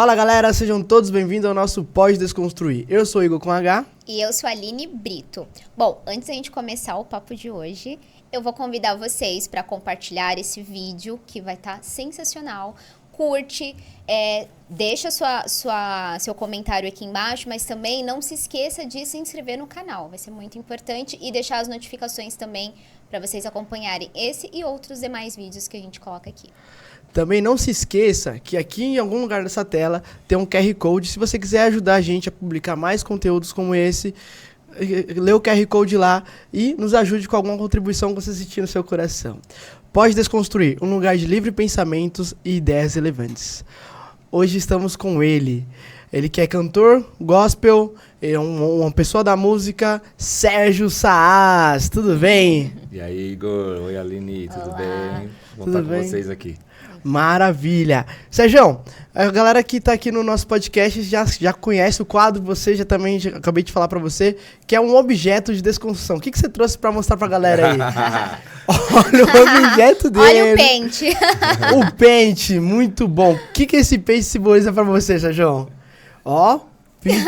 Fala galera, sejam todos bem-vindos ao nosso Pode Desconstruir. Eu sou Igor com H. E eu sou a Aline Brito. Bom, antes da gente começar o papo de hoje, eu vou convidar vocês para compartilhar esse vídeo que vai estar sensacional. Curte, deixa seu comentário aqui embaixo, mas também não se esqueça de se inscrever no canal, vai ser muito importante, e deixar as notificações também para vocês acompanharem esse e outros demais vídeos que a gente coloca aqui. Também não se esqueça que aqui em algum lugar dessa tela tem um QR Code. Se você quiser ajudar a gente a publicar mais conteúdos como esse, lê o QR Code lá e nos ajude com alguma contribuição que você sentir no seu coração. Pode Desconstruir, um lugar de livre pensamentos e ideias relevantes. Hoje estamos com ele que é cantor, gospel, é uma pessoa da música, Sérgio Saas. Tudo bem? E aí, Igor? Oi, Aline, tudo Olá. bem? Vou Tudo estar com bem? vocês aqui. Maravilha. Sérgio, a galera que tá aqui no nosso podcast já conhece o quadro, você já acabei de falar pra você, que é um objeto de desconstrução. O que você trouxe pra mostrar pra galera aí? Olha o objeto dele. Olha o pente. O pente, muito bom. O que esse pente simboliza pra você, Sérgio? Ó, pente.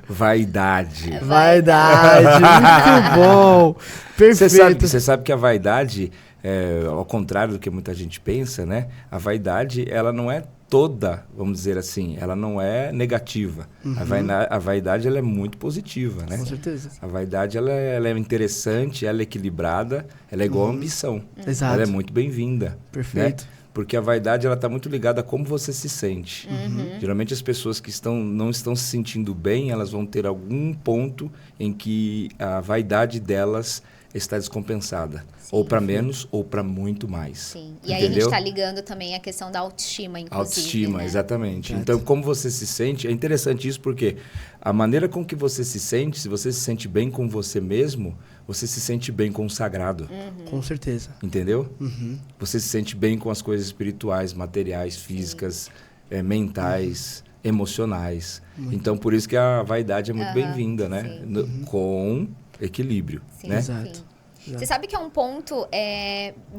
Vaidade. Vaidade, muito bom. Perfeito. Você sabe que a vaidade, ao contrário do que muita gente pensa, né? A vaidade, ela não é toda, vamos dizer assim, ela não é negativa. Uhum. A vaidade, ela é muito positiva, né? Com certeza. A vaidade, ela é interessante, ela é equilibrada, ela é igual à ambição. Exato. Ela é muito bem-vinda. Perfeito. Né? Porque a vaidade, ela está muito ligada a como você se sente. Geralmente as pessoas que não estão se sentindo bem, elas vão ter algum ponto em que a vaidade delas está descompensada. Sim, ou para menos, ou para muito mais. Sim. E aí a gente está ligando também a questão da autoestima, inclusive. Autoestima, né? Exatamente. Exato. Então, como você se sente, é interessante isso porque a maneira com que você se sente, se você se sente bem com você mesmo, você se sente bem com o sagrado. Com certeza. Entendeu? Uhum. Você se sente bem com as coisas espirituais, materiais, físicas, mentais, emocionais. Então, por isso que a vaidade é muito bem-vinda, né? Com equilíbrio, Sim, né? Exato. sim. Você sabe que é um ponto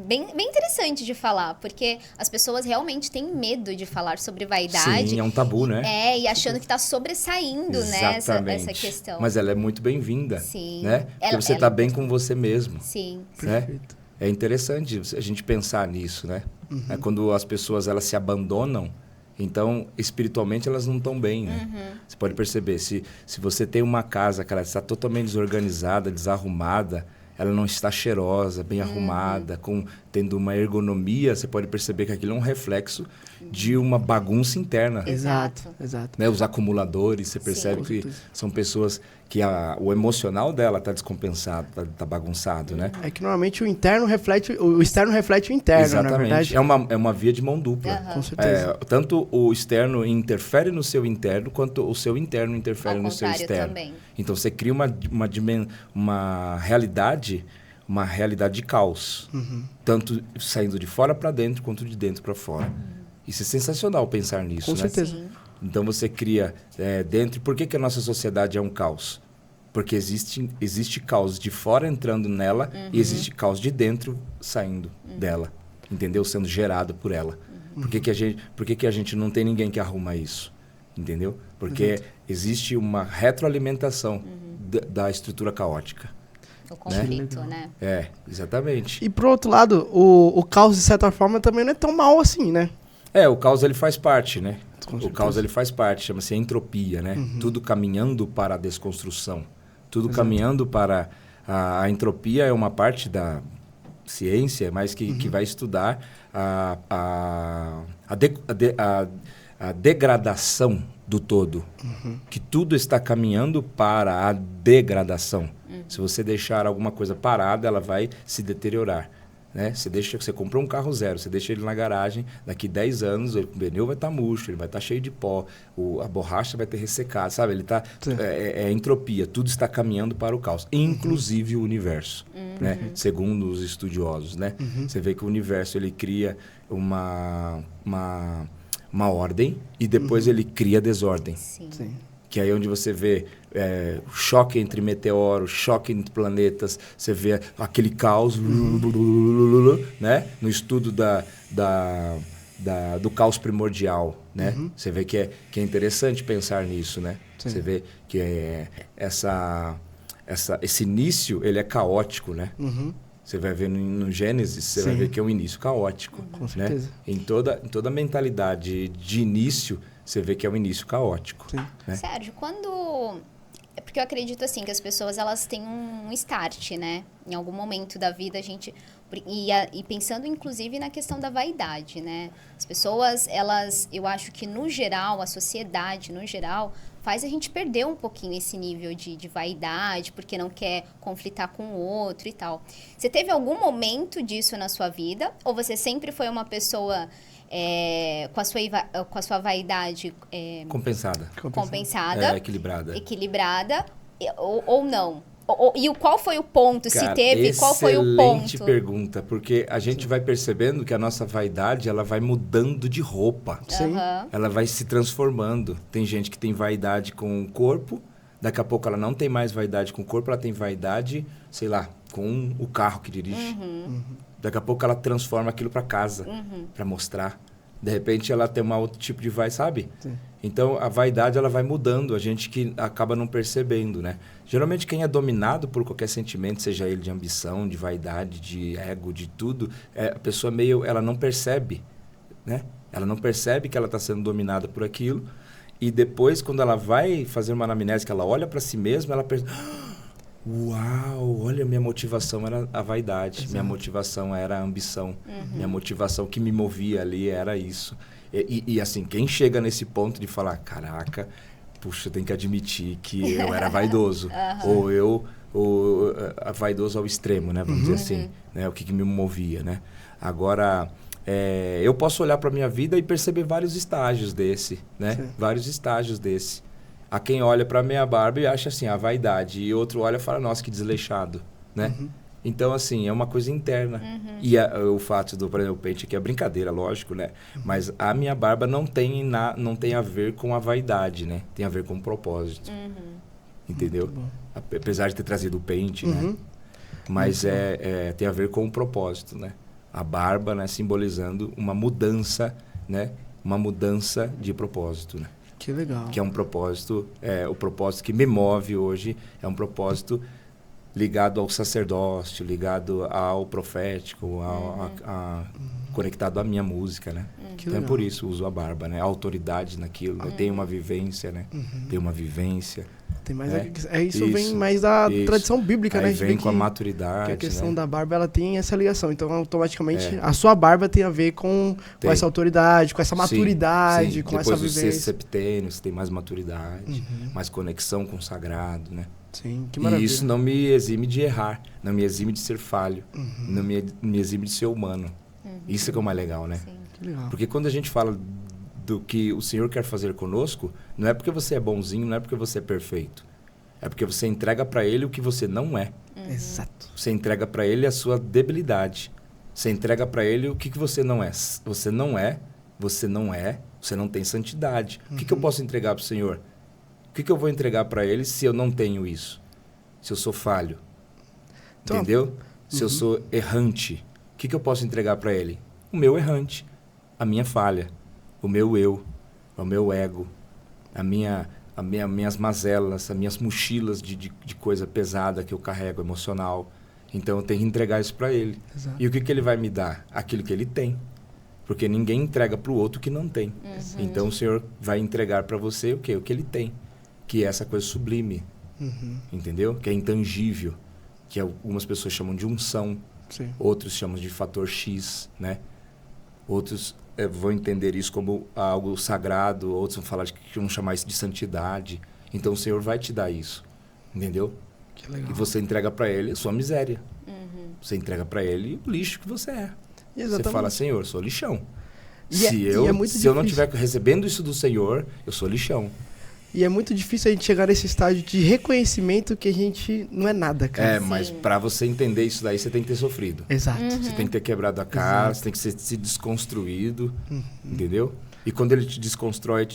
bem interessante de falar, porque as pessoas realmente têm medo de falar sobre vaidade. Sim, é um tabu, né? E achando que está sobressaindo, né, essa questão. Mas ela é muito bem-vinda, Sim. né? Porque você está bem com você mesmo. Sim. Né? Perfeito. É interessante a gente pensar nisso, né? É quando as pessoas elas se abandonam, então espiritualmente elas não estão bem, né? Você pode perceber, se você tem uma casa que ela está totalmente desorganizada, desarrumada, ela não está cheirosa, bem arrumada, tendo uma ergonomia, você pode perceber que aquilo é um reflexo de uma bagunça interna. Exato. Né? Os acumuladores, você percebe Sim. que são pessoas que o emocional dela está descompensado, está bagunçado, né? É que normalmente o externo reflete o interno, Exatamente. na verdade. É uma via de mão dupla. Com certeza. Tanto o externo interfere no seu interno, quanto o seu interno interfere no seu externo. Também. Então você cria uma realidade de caos. Tanto saindo de fora para dentro, quanto de dentro para fora. Isso é sensacional pensar nisso, Com né? certeza. Sim. Então você cria dentro... Por que a nossa sociedade é um caos? Porque existe caos de fora entrando nela e existe caos de dentro saindo dela. Entendeu? Sendo gerado por ela. Por que a gente não tem ninguém que arruma isso? Entendeu? Porque existe uma retroalimentação da estrutura caótica. O conflito, né? Exatamente. E por outro lado, o caos, de certa forma, também não é tão mal assim, né? O caos ele faz parte, né? Com O certeza. caos ele faz parte, chama-se entropia, né? Tudo caminhando para a desconstrução. Tudo caminhando para... A entropia é uma parte da ciência, mas que vai estudar a degradação do todo. Que tudo está caminhando para a degradação. Se você deixar alguma coisa parada, ela vai se deteriorar. Né? Você comprou um carro zero, você deixa ele na garagem, daqui 10 anos o pneu vai estar murcho, ele vai estar cheio de pó, a borracha vai ter ressecado, sabe? Ele tá, é entropia, tudo está caminhando para o caos, inclusive o universo, né? Segundo os estudiosos, né? Você vê que o universo ele cria uma ordem e depois ele cria desordem. Sim. Que aí é onde você vê choque entre meteoros, choque entre planetas, você vê aquele caos, né? No estudo do caos primordial, né? Você vê que é interessante pensar nisso, né? Sim. Você vê que esse início, ele é caótico, né? Você vai ver no Gênesis, você vai ver que é um início caótico. Com certeza. Né? Em toda a mentalidade de início, você vê que é um início caótico. Sim. Né? Sérgio, quando... É porque eu acredito, assim, que as pessoas, elas têm um start, né? Em algum momento da vida, a gente... E pensando, inclusive, na questão da vaidade, né? As pessoas, elas... Eu acho que, no geral, a sociedade, no geral, faz a gente perder um pouquinho esse nível de vaidade, porque não quer conflitar com o outro e tal. Você teve algum momento disso na sua vida? Ou você sempre foi uma pessoa... com a sua vaidade Compensada. equilibrada ou não? E qual foi o ponto? Cara, se teve, qual foi o ponto? Excelente pergunta, porque a gente vai percebendo que a nossa vaidade, ela vai mudando de roupa. Sim. Ela vai se transformando. Tem gente que tem vaidade com o corpo, daqui a pouco ela não tem mais vaidade com o corpo, ela tem vaidade, sei lá, com o carro que dirige. Daqui a pouco ela transforma aquilo para casa, para mostrar. De repente ela tem um outro tipo de vaidade, sabe? Sim. Então a vaidade ela vai mudando, a gente que acaba não percebendo, né? Geralmente quem é dominado por qualquer sentimento, seja ele de ambição, de vaidade, de ego, de tudo, a pessoa ela não percebe, né? Ela não percebe que ela está sendo dominada por aquilo e depois quando ela vai fazer uma anamnese, que ela olha para si mesma, ela percebe... Uau, olha, minha motivação era a vaidade, minha motivação era a ambição, minha motivação que me movia ali era isso. E assim, quem chega nesse ponto de falar, caraca, puxa, eu tenho que admitir que eu era vaidoso, ou vaidoso ao extremo, né, vamos dizer assim, né, o que me movia, né. Agora, eu posso olhar para a minha vida e perceber vários estágios desse, né, vários estágios desse. Há quem olha para a minha barba e acha assim, a vaidade. E outro olha e fala, nossa, que desleixado, né? Então, assim, é uma coisa interna. E o fato do, por exemplo, o pente aqui é brincadeira, lógico, né? Mas a minha barba não tem a ver com a vaidade, né? Tem a ver com o propósito. Entendeu? Apesar de ter trazido o pente, né? Mas tem a ver com o propósito, né? A barba, né? Simbolizando uma mudança, né? Uma mudança de propósito, né? Que legal. Que é um propósito, o propósito que me move hoje é um propósito ligado ao sacerdócio, ligado ao profético, conectado à minha música, né? Que Então legal. é por isso uso a barba, né? A autoridade naquilo, eu tenho uma vivência, né? Tenho uma vivência. Tem mais Isso, vem mais da tradição bíblica, Aí né? A gente vem vê com a que maturidade, a questão né? da barba, ela tem essa ligação. Então, automaticamente, a sua barba tem a ver com essa autoridade, com essa maturidade, sim. com Depois essa do vivência. sexto septênio, você tem mais maturidade, mais conexão com o sagrado, né? Sim, que maravilha. E isso não me exime de errar, não me exime de ser falho, não me exime de ser humano. Isso é que é o mais legal, né? Sim. Que legal. Porque quando a gente fala do que o Senhor quer fazer conosco, não é porque você é bonzinho, não é porque você é perfeito. É porque você entrega para Ele o que você não é. Exato. Você entrega para Ele a sua debilidade. Você entrega para Ele o que você não é. Você não tem santidade. O que eu posso entregar para o Senhor? O que eu vou entregar para Ele se eu não tenho isso? Se eu sou falho? Então, Entendeu? Se eu sou errante, o que eu posso entregar para Ele? O meu errante, a minha falha, o meu eu, o meu ego, minhas mazelas, as minhas mochilas de coisa pesada que eu carrego, emocional. Então eu tenho que entregar isso para Ele. Exato. E o que Ele vai me dar? Aquilo que Ele tem. Porque ninguém entrega para o outro o que não tem. Então o Senhor vai entregar para você o quê? O que Ele tem. Que é essa coisa sublime. Entendeu? Que é intangível. Que algumas pessoas chamam de unção. Sim. Outros chamam de fator X, né? Outros vão entender isso como algo sagrado. Outros vão chamar isso de santidade. Então o Senhor vai te dar isso. Entendeu? Que legal. E você entrega para Ele a sua miséria. Você entrega para Ele o lixo que você é. Exatamente. Você fala, Senhor, eu sou lixão. E Se é eu muito não difícil. estiver recebendo isso do Senhor, eu sou lixão. E é muito difícil a gente chegar nesse estágio de reconhecimento que a gente não é nada, cara. Mas para você entender isso daí, você tem que ter sofrido. Exato. Você tem que ter quebrado a cara, você tem que se desconstruído, entendeu? E quando Ele te desconstrói,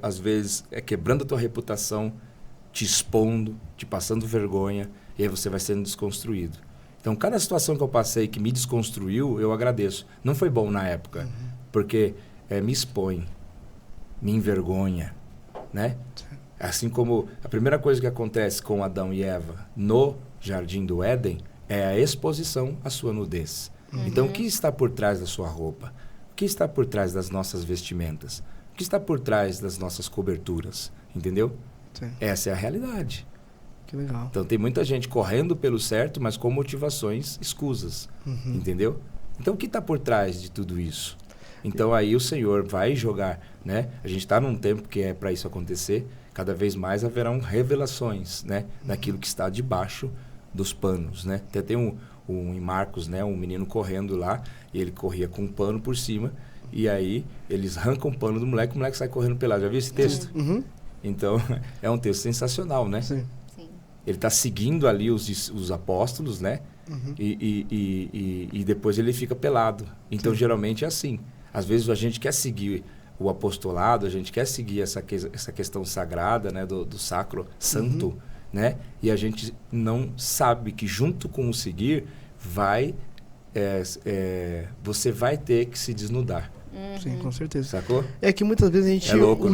às vezes, quebrando a tua reputação, te expondo, te passando vergonha, e aí você vai sendo desconstruído. Então, cada situação que eu passei que me desconstruiu, eu agradeço. Não foi bom na época. Porque me expõe, me envergonha, né? Assim como a primeira coisa que acontece com Adão e Eva no Jardim do Éden é a exposição à sua nudez. Então, o que está por trás da sua roupa? O que está por trás das nossas vestimentas? O que está por trás das nossas coberturas? Entendeu? Sim. Essa é a realidade. Que legal. Então, tem muita gente correndo pelo certo, mas com motivações escusas. Entendeu? Então, o que está por trás de tudo isso? Então, aí o Senhor vai jogar, né? A gente está num tempo que é para isso acontecer. Cada vez mais haverão revelações, né? Daquilo que está debaixo dos panos, né? Até tem em Marcos, né? Um menino correndo lá, e ele corria com um pano por cima, e aí eles arrancam o pano do moleque, o moleque sai correndo pelado. Já viu esse texto? Então, é um texto sensacional, né? Sim. Ele está seguindo ali os apóstolos, né? E depois ele fica pelado. Então, geralmente é assim. Às vezes a gente quer seguir o apostolado, a gente quer seguir essa questão sagrada, né? Do sacro santo, né? E a gente não sabe que junto com o seguir, você vai ter que se desnudar. Sim, com certeza. Sacou? É que muitas vezes a gente louco,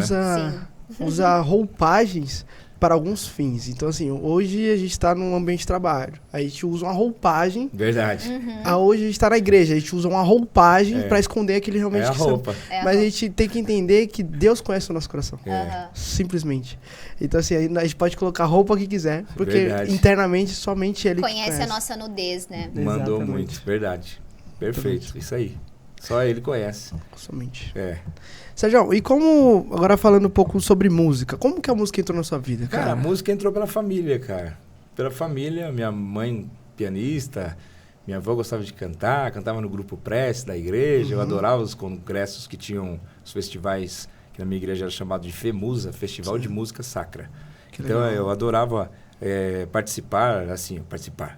usa roupagens para alguns fins. Então, assim, hoje a gente está num ambiente de trabalho. A gente usa uma roupagem. Verdade. Hoje a gente está na igreja. A gente usa uma roupagem para esconder aquele realmente É a que roupa. Mas a gente tem que entender que Deus conhece o nosso coração. Simplesmente. Então, assim, a gente pode colocar a roupa que quiser, porque Verdade. internamente somente Ele Conhece a nossa nudez, né? Mandou Exatamente. muito. Verdade. Perfeito. Isso aí. Só ele conhece. Somente. É. Sérgio, e como, agora falando um pouco sobre música, como que a música entrou na sua vida, Cara, cara? a música entrou pela família, cara. Pela família, minha mãe pianista, minha avó gostava de cantar, cantava no grupo Prece da igreja, eu adorava os congressos que tinham os festivais, que na minha igreja era chamado de FEMUSA, Festival de Música Sacra. Que Então legal. eu adorava participar,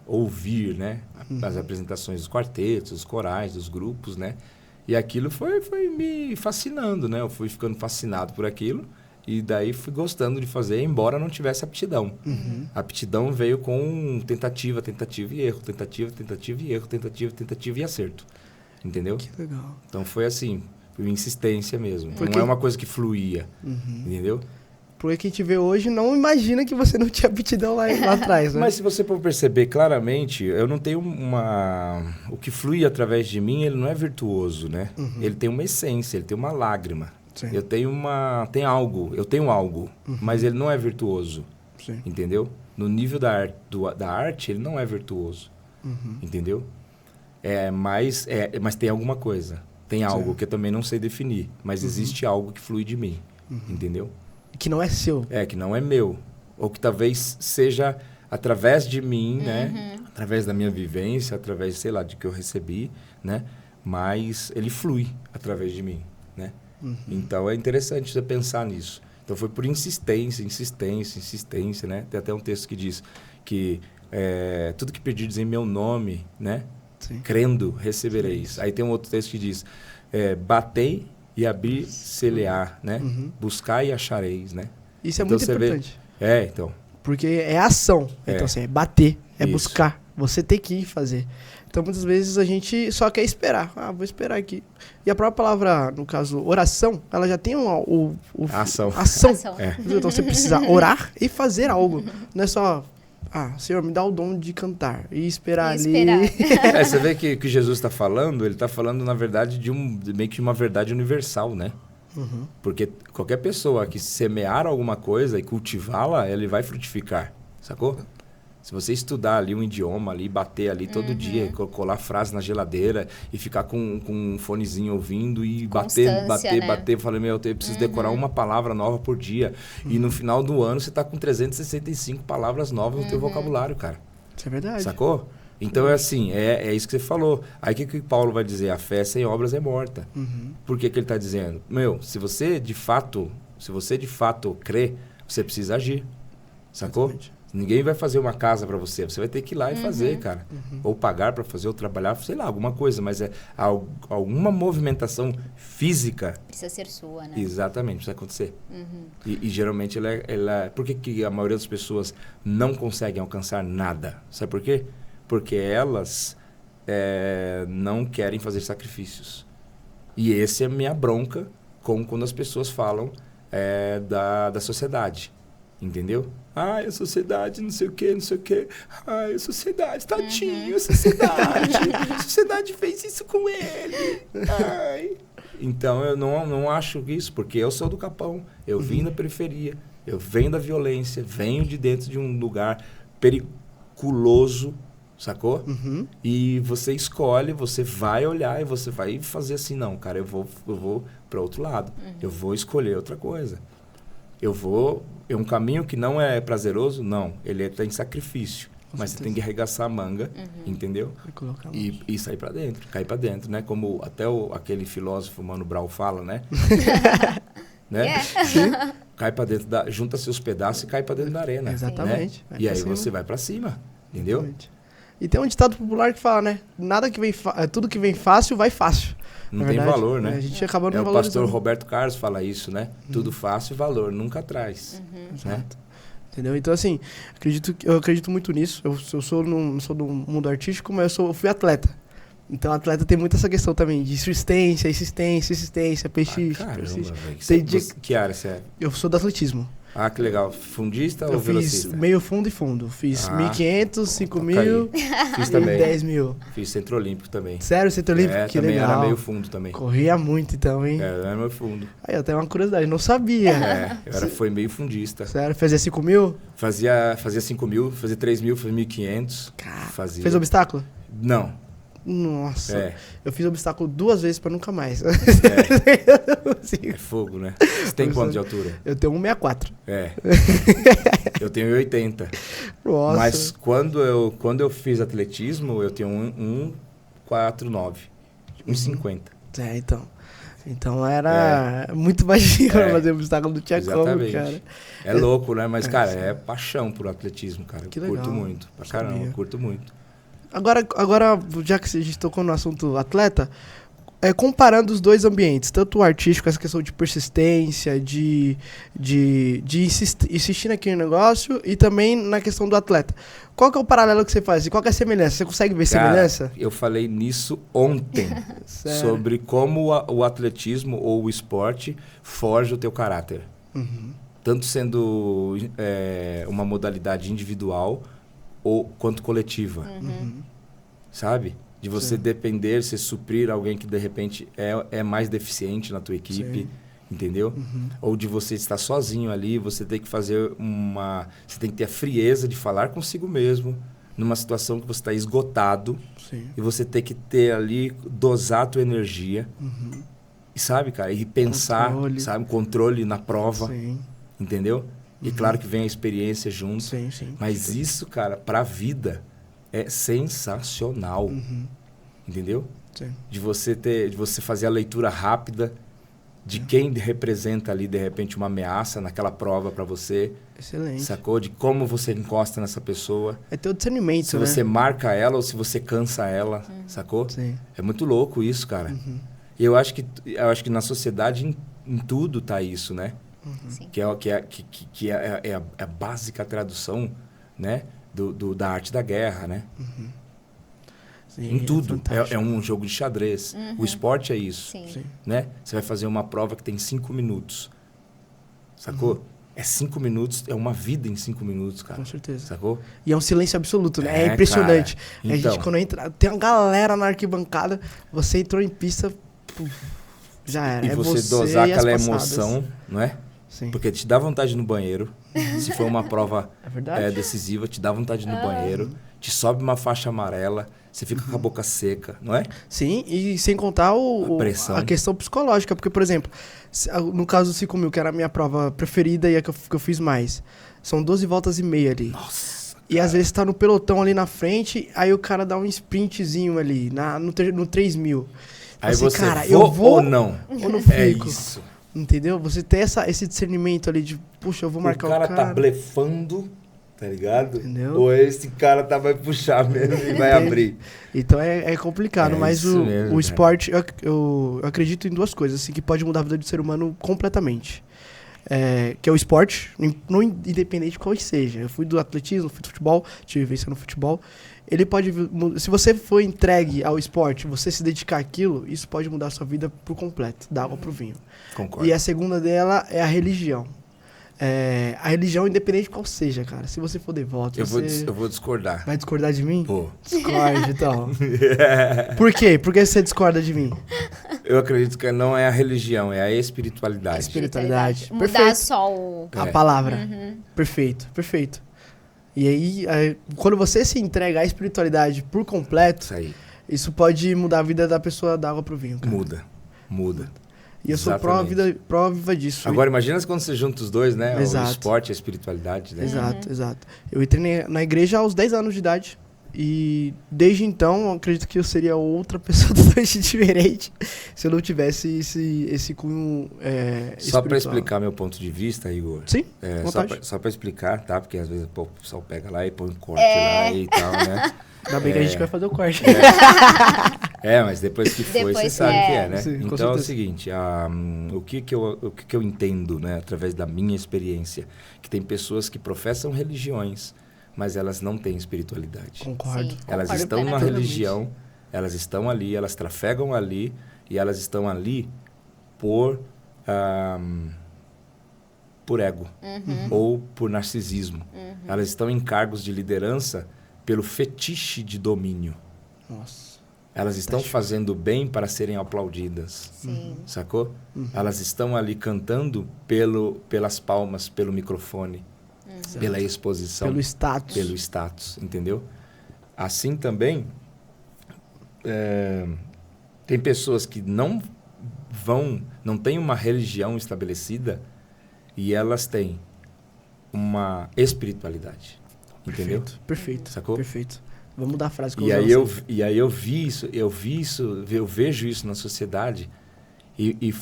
ouvir, né? As apresentações dos quartetos, dos corais, dos grupos, né? E aquilo foi me fascinando, né? Eu fui ficando fascinado por aquilo e daí fui gostando de fazer, embora não tivesse aptidão. A aptidão veio com tentativa e erro, tentativa e erro, tentativa e acerto. Entendeu? Que legal. Então foi assim, foi uma insistência mesmo. Porque- Não é uma coisa que fluía, entendeu? Porque quem te vê hoje não imagina que você não tinha aptidão lá atrás, né? Mas se você for perceber claramente, eu não tenho o que flui através de mim, ele não é virtuoso, né? Ele tem uma essência, ele tem uma lágrima. Sim. Eu tenho algo, mas ele não é virtuoso, Sim. entendeu? No nível da arte, ele não é virtuoso, entendeu? Mas tem alguma coisa, tem algo que eu também não sei definir, mas existe algo que flui de mim, entendeu? Que não é seu. Que não é meu. Ou que talvez seja através de mim, né? Através da minha vivência, através, sei lá, de que eu recebi, né? Mas ele flui através de mim, né? Então é interessante você pensar nisso. Então foi por insistência, né? Tem até um texto que diz que tudo que pedirdes em meu nome, né? Sim. Crendo, recebereis. Aí tem um outro texto que diz, batei e abrir-se-lhe-á, né? Buscar e achareis, né? Isso é Então muito você vê- importante. Então. Porque é ação. Então, assim, é bater, é Isso. buscar. Você tem que ir fazer. Então, muitas vezes a gente só quer esperar. Vou esperar aqui. E a própria palavra, no caso, oração, ela já tem Ação. ação. Ação. Então, você precisa orar e fazer algo. Não é só, Senhor, me dá o dom de cantar e esperar E ali. esperar. Você vê que o que Jesus está falando, ele está falando, na verdade, meio que de uma verdade universal, né? Porque qualquer pessoa que semear alguma coisa e cultivá-la, ele vai frutificar, sacou? Se você estudar ali um idioma, ali, bater ali todo dia, colar frase na geladeira e ficar com um fonezinho ouvindo e Constância, né? bater, eu falei, eu preciso decorar uma palavra nova por dia. E no final do ano você está com 365 palavras novas no teu vocabulário, cara. Isso é verdade. Sacou? Então é assim, é isso que você falou. Aí o que Paulo vai dizer? A fé sem obras é morta. Por que ele está dizendo? Se você de fato crê, você precisa agir. Sacou? Exatamente. Ninguém vai fazer uma casa para você. Você vai ter que ir lá e fazer, cara. Ou pagar para fazer, ou trabalhar, sei lá, alguma coisa. Mas alguma movimentação física. Precisa ser sua, né? Exatamente, precisa acontecer. E geralmente por que a maioria das pessoas não conseguem alcançar nada? Sabe por quê? Porque elas não querem fazer sacrifícios. E esse é a minha bronca quando as pessoas falam da sociedade. Entendeu? Ai, a sociedade, não sei o quê, não sei o quê. Ai, a sociedade, tadinho, a sociedade. A sociedade fez isso com ele. Ai. Então, eu não acho isso, porque eu sou do Capão. Eu vim da periferia. Eu venho da violência. Venho de dentro de um lugar periculoso, sacou? E você escolhe, você vai olhar e você vai fazer assim, não, cara, eu vou para outro lado. Eu vou escolher outra coisa. É um caminho que não é prazeroso? Não. Ele tem sacrifício. Mas você tem que arregaçar a manga, entendeu? E sair pra dentro, cair pra dentro, né? Como até aquele filósofo Mano Brown fala, né? né? Cai pra dentro, junta seus pedaços e cai pra dentro da arena. Exatamente. Né? E aí você vai pra cima, entendeu? Exatamente. E tem um ditado popular que fala, né? Tudo que vem fácil, vai fácil. Não tem valor, né? A gente acaba não o valorizando. pastor Roberto Carlos fala isso, né? Tudo fácil, valor nunca traz. Né? Entendeu? Então, assim, eu acredito muito nisso. Eu não sou do mundo artístico, mas eu fui atleta. Então, atleta tem muito essa questão também de insistência, persiste. Caramba, velho. Que área você é? Eu sou do atletismo. Ah, que legal. Fundista ou eu velocista? Fiz meio fundo e fundo. Fiz 1.500, 5.000 Fiz e também. 10.000. Fiz Centro Olímpico também. Sério, Centro Olímpico? Que também legal. Era meio fundo também. Corria muito então, hein? Era meio fundo. Aí eu tenho uma curiosidade, não sabia. Foi meio fundista. Sério, fazia 5.000? Fazia 5.000, fazia 3.000, fazia 1.500. Fazia. Fez obstáculo? Não. Nossa, eu fiz obstáculo 2 vezes pra nunca mais. É fogo, né? Você tem quanto de altura? Eu tenho 1,64. Eu tenho 1,80. Nossa. Mas quando eu fiz atletismo, eu tenho 1,49. 1,50. Então era muito baixinho pra fazer obstáculo, não tinha como, cara. É louco, né? Mas, cara, é paixão por atletismo, cara. Que Eu legal. curto muito. Pra caramba, eu curto muito. Agora, já que a gente tocou no assunto atleta, comparando os dois ambientes, tanto o artístico, essa questão de persistência, de insistir naquele negócio, e também na questão do atleta. Qual que é o paralelo que você faz? Qual que é a semelhança? Você consegue ver semelhança? Eu falei nisso ontem, sobre como o atletismo ou o esporte forja o teu caráter. Tanto sendo uma modalidade individual quanto coletiva. Sabe? De você depender, você suprir alguém que de repente é mais deficiente na tua equipe, entendeu? Ou de você estar sozinho ali, você tem que fazer você tem que ter a frieza de falar consigo mesmo, numa situação que você está esgotado, e você tem que ter ali, dosar a tua energia, e sabe, cara? E pensar, sabe? Controle na prova, entendeu? E claro que vem a experiência junto. Mas isso, cara, pra vida é sensacional. Entendeu? De você fazer a leitura rápida de quem representa ali, de repente, uma ameaça naquela prova pra você. Excelente. Sacou? De como você encosta nessa pessoa. É ter o discernimento, se você marca ela ou se você cansa ela, sacou? É muito louco isso, cara. E eu acho que na sociedade, em tudo tá isso, né? Que é a básica tradução, né? Da arte da guerra, né? Em tudo. É um jogo de xadrez. O esporte é isso. Né? Você vai fazer uma prova que tem 5 minutos. Sacou? É 5 minutos, é uma vida em 5 minutos, cara. Com certeza. Sacou? E é um silêncio absoluto, né? É impressionante. Então, a gente, quando entra, tem uma galera na arquibancada, você entrou em pista, já era. E você dosar aquela emoção, não é? Sim. Porque te dá vontade de ir no banheiro. Se for uma prova decisiva, te dá vontade de ir no banheiro. Te sobe uma faixa amarela, você fica com a boca seca, não é? Sim, e sem contar a questão psicológica. Porque, por exemplo, no caso do 5.000, que era a minha prova preferida e a que eu fiz mais, são 12 voltas e meia ali. Nossa, e às vezes tá no pelotão ali na frente, aí o cara dá um sprintzinho ali, no 3.000. Aí assim, você, cara, eu vou ou não? Ou não fico. É isso. Entendeu? Você ter esse discernimento ali de, puxa, eu vou marcar o cara. O cara tá blefando, tá ligado? Entendeu? Ou esse cara vai puxar mesmo e vai abrir. Então é complicado, mas o esporte, eu acredito em 2 coisas, assim, que pode mudar a vida do ser humano completamente. que é o esporte, independente de qual seja. Eu fui do atletismo, fui do futebol, tive vivência no futebol. Ele pode, se você for entregue ao esporte, você se dedicar àquilo, isso pode mudar a sua vida por completo, da água pro vinho. Concordo. E a segunda dela é a religião. A religião, independente de qual seja, cara. Se você for devoto, Eu você vou discordar. vai discordar de mim? Pô. Discorde, então. Por quê? Por que você discorda de mim? Eu acredito que não é a religião, é a espiritualidade. Espiritualidade. Mudar Perfeito. só o... A palavra. Perfeito, perfeito. E aí, quando você se entrega à espiritualidade por completo, Isso aí. isso pode mudar a vida da pessoa da água pro vinho, cara. Muda. E eu sou prova viva disso. Agora, imagina quando você junta os dois, né? Exato. O esporte e a espiritualidade, né? Exato, exato. Eu entrei na igreja aos 10 anos de idade. E desde então, eu acredito que eu seria outra pessoa totalmente diferente se eu não tivesse esse cunho Só para espiritual. explicar meu ponto de vista, Igor. Sim, Só para explicar, tá? Porque às vezes o pessoal pega lá e põe um corte lá e tal, né? Ainda bem que a gente vai fazer o corte. Mas depois que foi, Depois você sabe o que é, né? Sim, com Então é certeza. o seguinte, o que eu entendo, né, através da minha experiência, que tem pessoas que professam religiões, mas elas não têm espiritualidade. Concordo. Sim. Elas Concordo estão na plenamente. religião, elas estão ali, elas trafegam ali, e elas estão ali por ego ou por narcisismo. Elas estão em cargos de liderança pelo fetiche de domínio. Nossa. Elas estão fazendo bem para serem aplaudidas. Sim. Sacou? Elas estão ali cantando pelas palmas, pelo microfone, pela exposição. Pelo status. Pelo status, entendeu? Assim também, tem pessoas que não têm uma religião estabelecida e elas têm uma espiritualidade. Entendeu? Perfeito. Sacou? Perfeito. Vamos mudar a frase que E aí eu vejo isso na sociedade e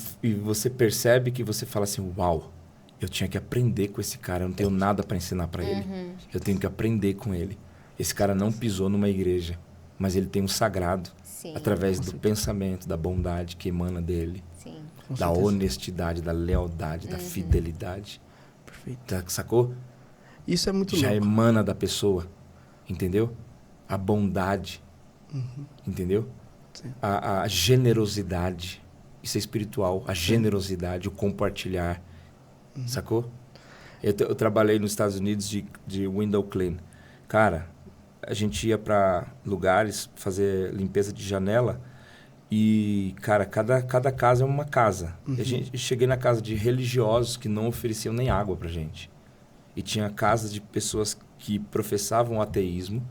você percebe que você fala assim, uau, eu tinha que aprender com esse cara, eu não tenho nada para ensinar para ele. Eu tenho que aprender com ele. Esse cara não pisou numa igreja, mas ele tem um sagrado Sim. através do pensamento, da bondade que emana dele, Sim. da honestidade, da lealdade, da fidelidade. Perfeito. Sacou? Isso é muito Já louco. emana da pessoa, entendeu? A bondade, entendeu? Sim. A generosidade, isso é espiritual, a generosidade, o compartilhar, sacou? Eu trabalhei nos Estados Unidos de window clean. Cara, a gente ia para lugares fazer limpeza de janela e, cara, cada casa é uma casa. Eu cheguei na casa de religiosos que não ofereciam nem água pra gente. E tinha casas de pessoas que professavam o ateísmo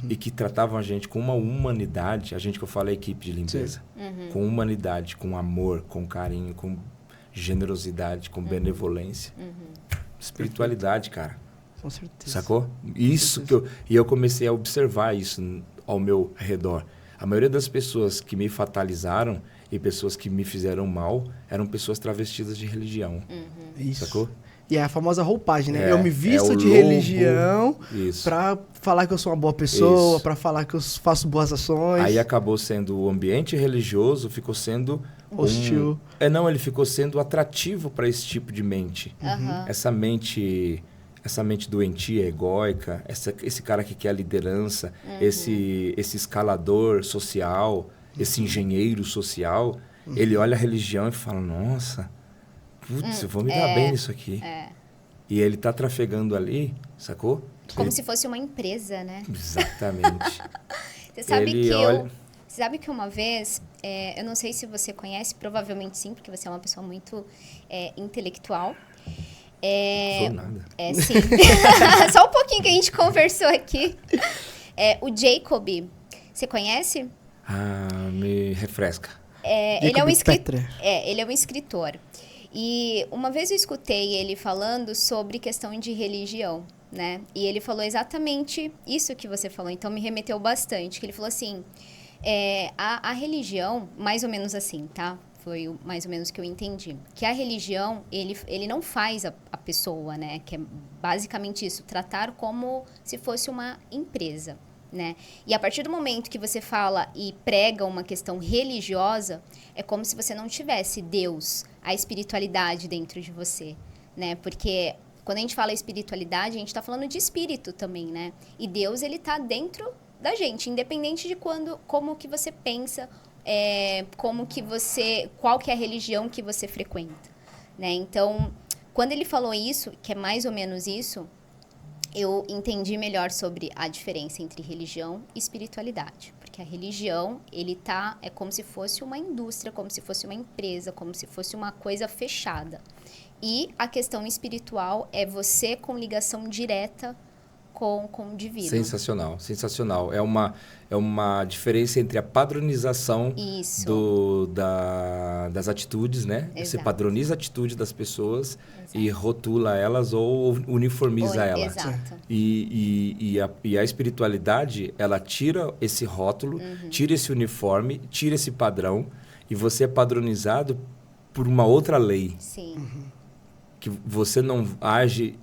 e que tratavam a gente com uma humanidade, a gente que eu falo é a equipe de limpeza, com humanidade, com amor, com carinho, com generosidade, com benevolência. Espiritualidade, cara. Com certeza. Sacou? Isso e eu comecei a observar isso ao meu redor. A maioria das pessoas que me fatalizaram e pessoas que me fizeram mal eram pessoas travestidas de religião. Isso. Sacou? E é a famosa roupagem, né? Eu me visto o de lobo. religião Isso. pra falar que eu sou uma boa pessoa, Isso. pra falar que eu faço boas ações. Aí acabou sendo o ambiente religioso, ficou sendo Hostil. Ele ficou sendo atrativo para esse tipo de mente. Essa mente doentia, egóica, esse cara que quer a liderança, esse escalador social, esse engenheiro social, ele olha a religião e fala, nossa, putz, eu vou me dar bem nisso aqui. E ele tá trafegando ali, sacou? Como se fosse uma empresa, né? Exatamente. Você sabe Ele que olha- Você sabe que uma vez, eu não sei se você conhece, provavelmente sim, porque você é uma pessoa muito intelectual. Sou nada. Sim. Só um pouquinho que a gente conversou aqui. O Jacob, você conhece? Me refresca. Ele é um Jacob escritor. Petra. Ele é um escritor. E uma vez eu escutei ele falando sobre questão de religião, né? E ele falou exatamente isso que você falou, então me remeteu bastante. Que ele falou assim, a religião, mais ou menos assim, tá? Foi mais ou menos o que eu entendi. Que a religião, ele não faz a pessoa, né? Que é basicamente isso, tratar como se fosse uma empresa, né? E a partir do momento que você fala e prega uma questão religiosa, é como se você não tivesse Deus, a espiritualidade dentro de você, né? Porque quando a gente fala espiritualidade, a gente está falando de espírito também, né? E Deus, ele tá dentro da gente, independente de como que você pensa, qual que é a religião que você frequenta, né? Então, quando ele falou isso, que é mais ou menos isso, eu entendi melhor sobre a diferença entre religião e espiritualidade. Porque a religião, é como se fosse uma indústria, como se fosse uma empresa, como se fosse uma coisa fechada. E a questão espiritual é você com ligação direta com o divino. Sensacional, sensacional. É uma diferença entre a padronização das atitudes, né? Exato. Você padroniza a atitude das pessoas e rotula elas ou uniformiza elas. Exato. E a espiritualidade, ela tira esse rótulo, tira esse uniforme, tira esse padrão e você é padronizado por uma outra lei. Sim. Que você não age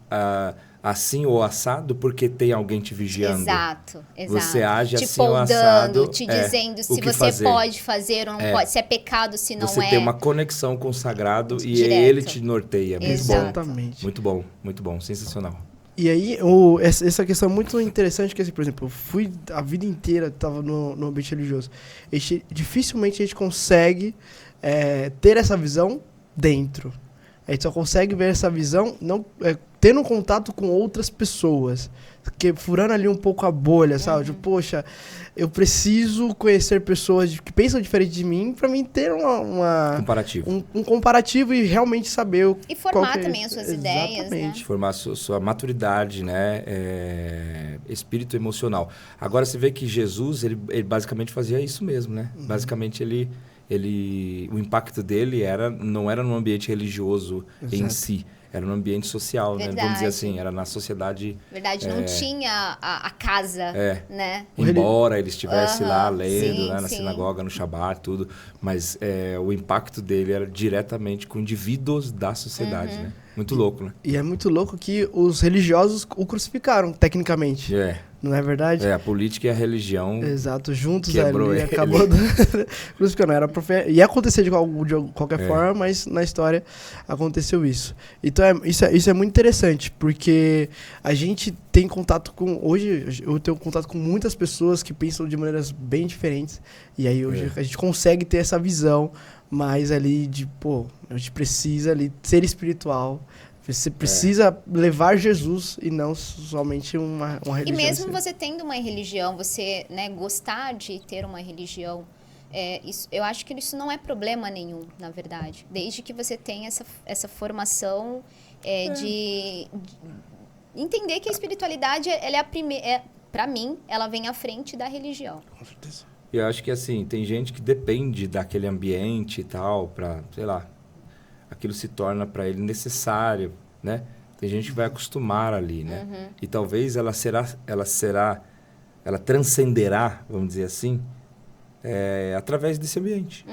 assim ou assado porque tem alguém te vigiando. Exato. Você age te assim ou poldando, assado. te dizendo se você fazer. Pode fazer ou não pode, se é pecado, se não você tem uma conexão com o sagrado Direto. E ele te norteia. Muito bom. Exatamente. Muito bom, sensacional. E aí, essa questão é muito interessante, que assim, por exemplo, eu fui a vida inteira, estava no ambiente religioso. Dificilmente a gente consegue ter essa visão dentro. A gente só consegue ver essa visão tendo contato com outras pessoas. Furando ali um pouco a bolha, sabe? Tipo, poxa, eu preciso conhecer pessoas que pensam diferente de mim para mim ter comparativo. Um comparativo e realmente saber E formar também é as suas ideias, né? Formar sua maturidade, né? Espírito emocional. Agora, você vê que Jesus, ele basicamente fazia isso mesmo, né? Basicamente, o impacto dele não era no ambiente religioso em si, era no ambiente social, né? Vamos dizer assim, era na sociedade. Verdade, não tinha a casa, né? Embora ele estivesse lá lendo, sim, né, na sinagoga, no Shabat, tudo, mas o impacto dele era diretamente com indivíduos da sociedade, né? Muito louco, né? E é muito louco que os religiosos o crucificaram, tecnicamente. Não é verdade? A política e a religião. Exato, juntos quebrou ali, ele. acabou crucificando. Ia acontecer de qualquer forma, mas na história aconteceu isso. Então, isso é muito interessante, porque a gente tem contato hoje eu tenho contato com muitas pessoas que pensam de maneiras bem diferentes, e aí hoje a gente consegue ter essa visão mais ali de, a gente precisa ali ser espiritual. Você precisa levar Jesus e não somente uma religião. E mesmo você tendo uma religião, você, né, gostar de ter uma religião, eu acho que isso não é problema nenhum, na verdade. Desde que você tenha essa formação de entender que a espiritualidade, ela é a primeira, para mim, ela vem à frente da religião. Com certeza. Eu acho que assim, tem gente que depende daquele ambiente e tal, pra, sei lá, aquilo se torna para ele necessário, né? Tem gente que vai acostumar ali, né? E talvez ela transcenderá, vamos dizer assim, através desse ambiente.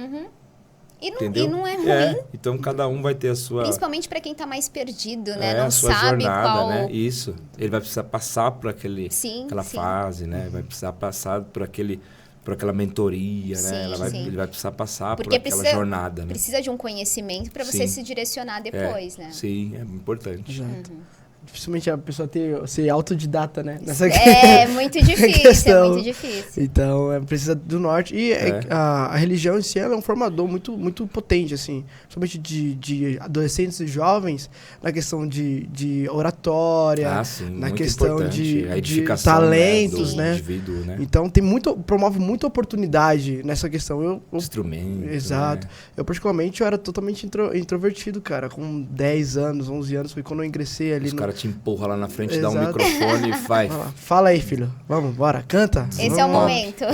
E não é ruim. Então cada um vai ter a sua... Principalmente para quem tá mais perdido, né? Não a sua sabe jornada, qual... né? Isso. Ele vai precisar passar por aquela fase, né? Vai precisar passar por aquela mentoria, né? Ele vai precisar passar por aquela jornada, né? Precisa de um conhecimento para você se direcionar depois, né? Sim, é importante. Exato. Dificilmente a pessoa ser autodidata, né? É muito difícil, é muito difícil. Então, precisa do norte. E a religião em si ela é um formador muito, muito potente, assim. Principalmente de adolescentes e jovens, na questão de oratória, na questão de talentos, né? Indivíduo, né? Então, promove muita oportunidade nessa questão. Instrumento. Exato. Né? Eu, particularmente, eu era totalmente introvertido, cara. Com 10 anos, 11 anos, foi quando eu ingressei ali te empurra lá na frente, dá um microfone e vai. Fala aí, filho. Vamos, bora, canta. Esse é o momento.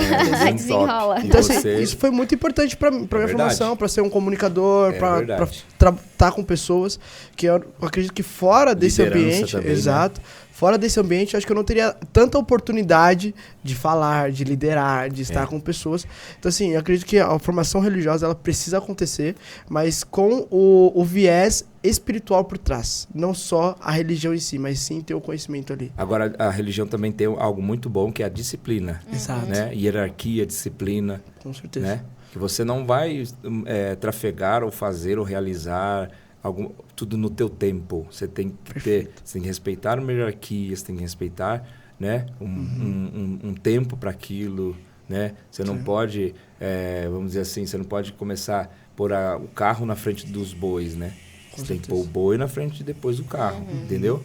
Desenrola. Então, assim, isso foi muito importante pra minha formação, pra ser um comunicador, pra estar com pessoas que eu acredito que fora desse ambiente, também, exato, fora desse ambiente, eu acho que eu não teria tanta oportunidade de falar, de liderar, de estar com pessoas. Então, assim, eu acredito que a formação religiosa, ela precisa acontecer, mas com o viés espiritual por trás. Não só a religião em si, mas sim ter o conhecimento ali. Agora, a religião também tem algo muito bom, que é a disciplina. Exato. Né? Hierarquia, disciplina. Com certeza. Né? Que você não vai trafegar ou fazer ou realizar tudo no teu tempo. Você tem que você tem que respeitar uma hierarquia, você tem que respeitar, né, um tempo para aquilo, né? Você não pode, vamos dizer assim, você não pode começar a pôr o carro na frente dos bois, né? Você tem que pôr o boi na frente depois do carro, entendeu?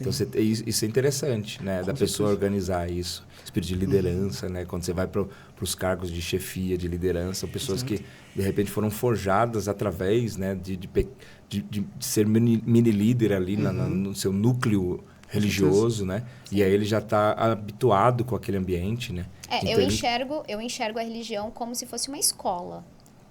Então, isso é interessante, né? Da pessoa organizar isso. Espírito de liderança, né? Quando você vai para os cargos de chefia, de liderança, pessoas que, de repente, foram forjadas através, né, de ser mini líder ali no seu núcleo religioso, né? E aí ele já está habituado com aquele ambiente, né? Então eu enxergo a religião como se fosse uma escola.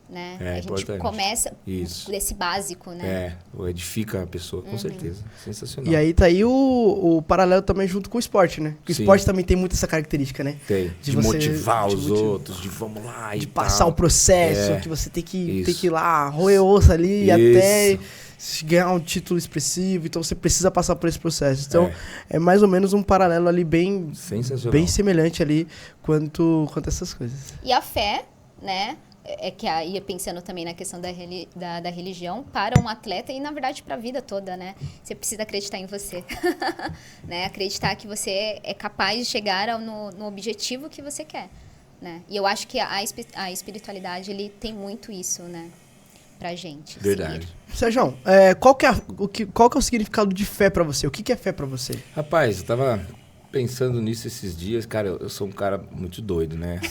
Né? A gente importante. Começa desse básico, né? Edifica a pessoa, com certeza. Sensacional. E aí tá aí o paralelo também junto com o esporte, né? Porque o esporte também tem muito essa característica, né? Tem. De motivar os outros, de vamos lá de passar o processo, que você tem que ir lá, roer osso ali até ganhar um título expressivo. Então você precisa passar por esse processo. Então é mais ou menos um paralelo ali bem semelhante ali quanto a essas coisas. E a fé, né? Que aí pensando também na questão da religião para um atleta e, na verdade, para a vida toda, né? Você precisa acreditar em você. Né? Acreditar que você é capaz de chegar no objetivo que você quer. Né? E eu acho que a espiritualidade, ele tem muito isso, né? Pra gente. Verdade. Sérgio, qual que é o significado de fé para você? O que é fé para você? Rapaz, eu tava pensando nisso esses dias. Cara, eu sou um cara muito doido, né?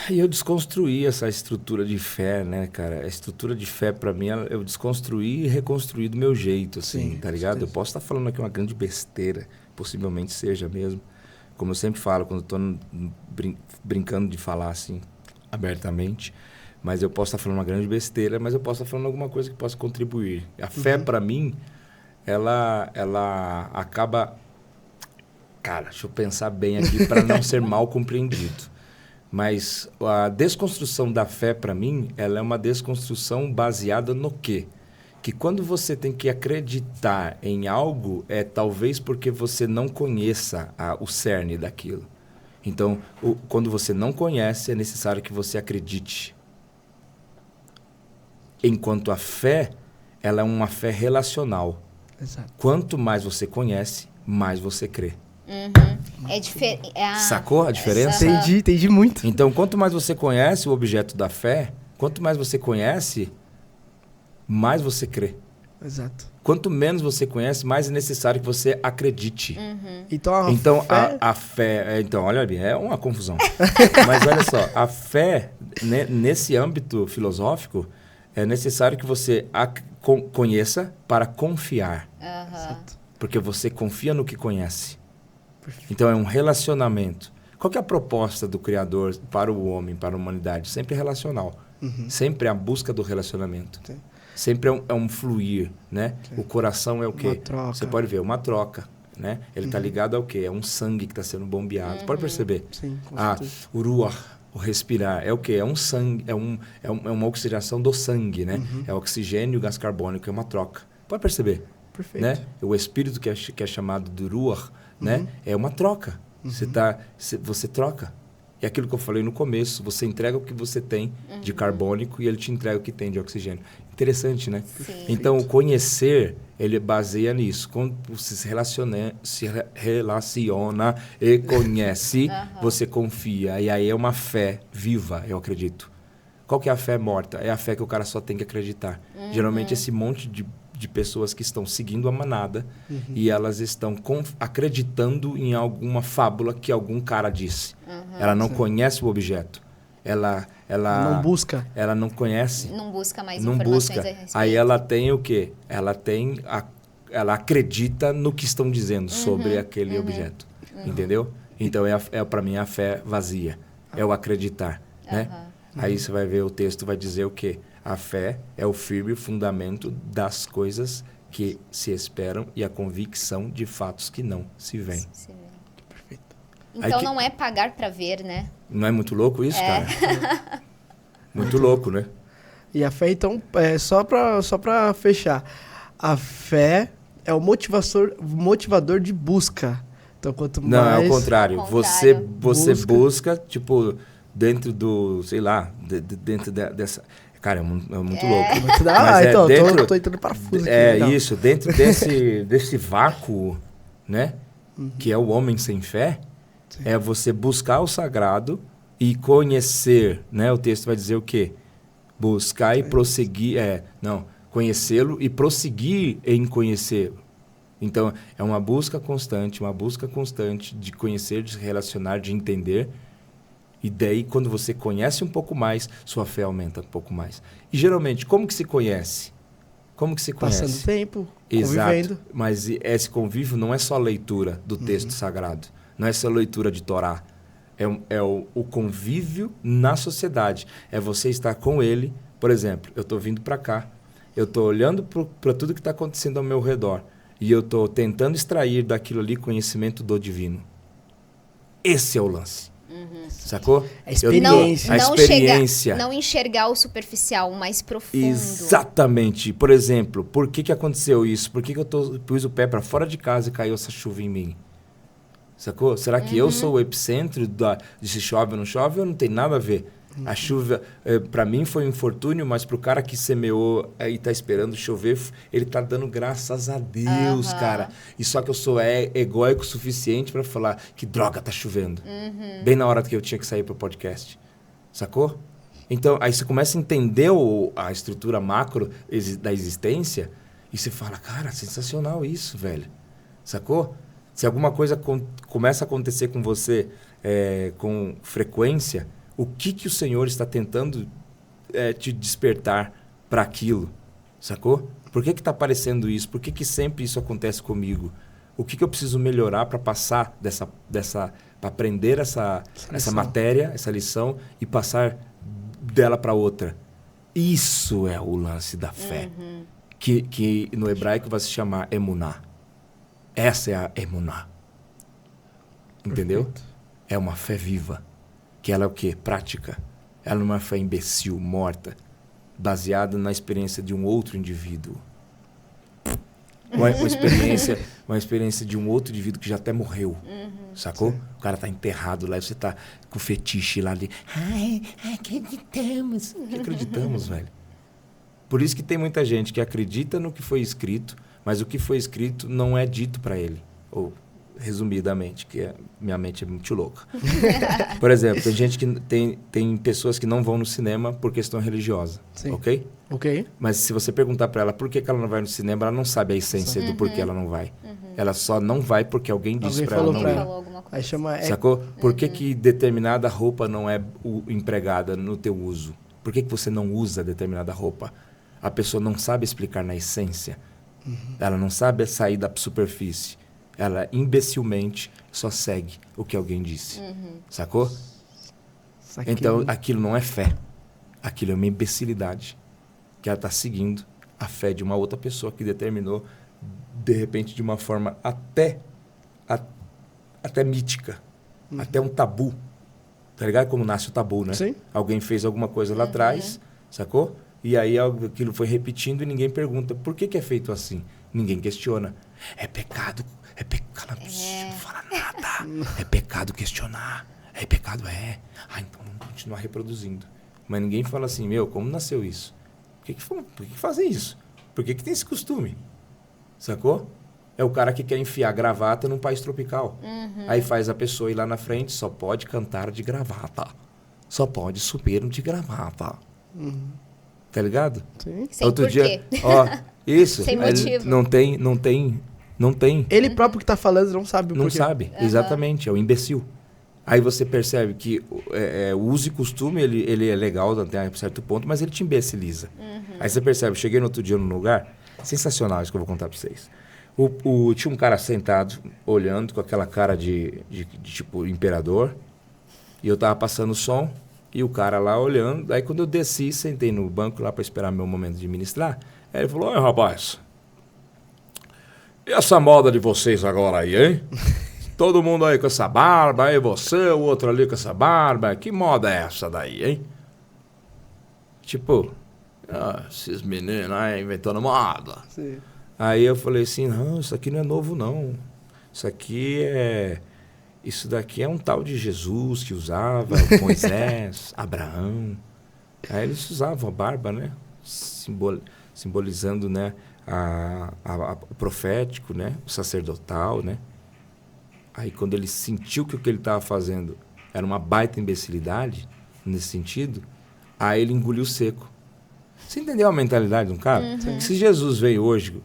E eu desconstruí essa estrutura de fé, né, cara? A estrutura de fé, pra mim, eu desconstruí e reconstruí do meu jeito, assim, tá ligado? Eu posso estar falando aqui uma grande besteira, possivelmente seja mesmo. Como eu sempre falo, quando eu tô brincando de falar, assim, abertamente. Mas eu posso estar falando uma grande besteira, mas eu posso estar falando alguma coisa que possa contribuir. A fé, pra mim, ela acaba... Cara, deixa eu pensar bem aqui pra não ser mal compreendido. Mas a desconstrução da fé, para mim, ela é uma desconstrução baseada no quê? Que quando você tem que acreditar em algo, talvez porque você não conheça o cerne daquilo. Então, quando você não conhece, é necessário que você acredite. Enquanto a fé, ela é uma fé relacional. Exato. Quanto mais você conhece, mais você crê. Sacou a diferença? Entendi muito. Então, quanto mais você conhece o objeto da fé, quanto mais você conhece, mais você crê. Exato. Quanto menos você conhece, mais é necessário que você acredite. Então, a fé... Então, olha bem, é uma confusão. Mas olha só, a fé, nesse âmbito filosófico, é necessário que você conheça para confiar. Exato. Porque você confia no que conhece. Então, é um relacionamento. Qual que é a proposta do Criador para o homem, para a humanidade? Sempre relacional. Sempre a busca do relacionamento. Sim. Sempre é um fluir, né? Sim. O coração é o quê? Uma troca. Você pode ver, uma troca, né? Ele está ligado ao quê? É um sangue que está sendo bombeado. Pode perceber? Sim, com certeza. O ruach, o respirar, é o quê? É um sangue, é uma oxigenação do sangue, né? É oxigênio e gás carbônico, é uma troca. Pode perceber? Perfeito. Né? O espírito que é chamado de ruach, né? É uma troca. Você troca. É aquilo que eu falei no começo. Você entrega o que você tem de carbônico e ele te entrega o que tem de oxigênio. Interessante, né? Sim. Então, o conhecer, ele baseia nisso. Quando você se relaciona e conhece, você confia. E aí é uma fé viva, eu acredito. Qual que é a fé morta? É a fé que o cara só tem que acreditar. Geralmente, esse monte de pessoas que estão seguindo a manada e elas estão acreditando em alguma fábula que algum cara disse. Ela não conhece o objeto. Ela não busca. Ela não conhece. Não busca mais não informações busca. a respeito. Aí ela tem o quê? Ela acredita no que estão dizendo sobre aquele objeto. Entendeu? Então, para mim, a fé vazia. É o acreditar. Né? Aí você vai ver, o texto vai dizer o quê? A fé é o firme fundamento das coisas que se esperam e a convicção de fatos que não se veem. Perfeito. Então não é pagar para ver, né? Não é muito louco isso, cara? Muito louco, né? E a fé, então, só pra fechar, a fé é o motivador de busca. Então, quanto mais... Não, é o contrário. Você busca, tipo, dentro do, sei lá, dentro dessa... Cara, é muito louco. Muito da Mas hora, então, dentro, tô entrando parafuso aqui. É legal. isso, dentro desse vácuo, né? Que é o homem sem fé, é você buscar o sagrado e conhecer, né? O texto vai dizer o quê? Buscar e prosseguir, conhecê-lo e prosseguir em conhecê-lo. Então, é uma busca constante de conhecer, de se relacionar, de entender. E daí, quando você conhece um pouco mais, sua fé aumenta um pouco mais. E, geralmente, como que se conhece? Como que se conhece? Passando tempo, Exato. convivendo. Mas esse convívio não é só leitura do texto sagrado. Não é só leitura de Torá. É o convívio na sociedade. É você estar com ele. Por exemplo, eu estou vindo para cá. Eu estou olhando para tudo que está acontecendo ao meu redor. E eu estou tentando extrair daquilo ali conhecimento do divino. Esse é o lance. Sacou? A experiência. A experiência. Não enxergar o superficial, o mais profundo. Exatamente. Por exemplo, por que aconteceu isso? Por que eu pus o pé para fora de casa e caiu essa chuva em mim? Sacou? Será que eu sou o epicentro de se chove ou não chove? Ou não tem nada a ver? A chuva, para mim, foi um infortúnio, mas para o cara que semeou e tá esperando chover, ele tá dando graças a Deus, cara. E só que eu sou egóico o suficiente para falar que droga, tá chovendo. Bem na hora que eu tinha que sair pro podcast. Sacou? Então, aí você começa a entender a estrutura macro da existência e você fala, cara, sensacional isso, velho. Sacou? Se alguma coisa começa a acontecer com você com frequência, o que o Senhor está tentando te despertar para aquilo? Sacou? Por que está aparecendo isso? Por que sempre isso acontece comigo? O que eu preciso melhorar para passar para aprender essa matéria, essa lição e passar dela para outra? Isso é o lance da fé, que no hebraico vai se chamar emuná. Essa é a emuná. Entendeu? Perfeito. É É uma fé viva. Que ela é o quê? Prática. Ela não é uma fé imbecil, morta, baseada na experiência de um outro indivíduo. Uma experiência de um outro indivíduo que já até morreu. Sacou? Sim. O cara tá enterrado lá e você tá com o fetiche lá de... Ai, acreditamos. O que acreditamos, velho? Por isso que tem muita gente que acredita no que foi escrito, mas o que foi escrito não é dito para ele. Ou... resumidamente, que minha mente é muito louca. Por exemplo, tem gente que tem pessoas que não vão no cinema por questão religiosa, Sim. ok? Ok. Mas se você perguntar para ela por que ela não vai no cinema, ela não sabe a essência do porquê ela não vai. Ela só não vai porque alguém disse para ela não ir. Aí chama... Sacou? Por que determinada roupa não é empregada no teu uso? Por que você não usa determinada roupa? A pessoa não sabe explicar na essência. Ela não sabe sair da superfície. Ela imbecilmente só segue o que alguém disse. Sacou? Saquei. Então, aquilo não é fé. Aquilo é uma imbecilidade. Que ela está seguindo a fé de uma outra pessoa que determinou, de repente, de uma forma até mítica. Até um tabu. Tá ligado? Como nasce o tabu, né? Sim. Alguém fez alguma coisa lá atrás, sacou? E aí aquilo foi repetindo e ninguém pergunta por que é feito assim. Ninguém questiona. É pecado. Não fala nada. É pecado questionar. É pecado, então vamos continuar reproduzindo. Mas ninguém fala assim, como nasceu isso? Por que fazem isso? Por que tem esse costume? Sacou? É o cara que quer enfiar gravata num país tropical. Aí faz a pessoa ir lá na frente, só pode cantar de gravata. Só pode subir de gravata. Tá ligado? Sim. Sem Outro porquê. dia, isso. Sem motivo. Não tem. Ele próprio que tá falando não sabe o Não porquê. sabe, exatamente, é o imbecil. Aí você percebe que o uso e costume, ele é legal até um certo ponto, mas ele te imbeciliza. Aí você percebe, cheguei no outro dia num lugar, sensacional isso que eu vou contar pra vocês. Tinha um cara sentado, olhando, com aquela cara de tipo imperador, e eu tava passando o som, e o cara lá olhando, aí quando eu desci, sentei no banco lá pra esperar meu momento de ministrar, aí ele falou, rapaz, e essa moda de vocês agora aí, hein? Todo mundo aí com essa barba, aí você, o outro ali com essa barba. Que moda é essa daí, hein? Tipo, esses meninos aí inventando moda. Sim. Aí eu falei assim, não, isso aqui não é novo, não. Isso daqui é um tal de Jesus que usava, Moisés, Abraão. Aí eles usavam a barba, né? Simbolizando, né? O profético, né? O sacerdotal, né? Aí quando ele sentiu que o que ele estava fazendo era uma baita imbecilidade, nesse sentido, aí ele engoliu seco. Você entendeu a mentalidade de um cara? Se Jesus veio hoje,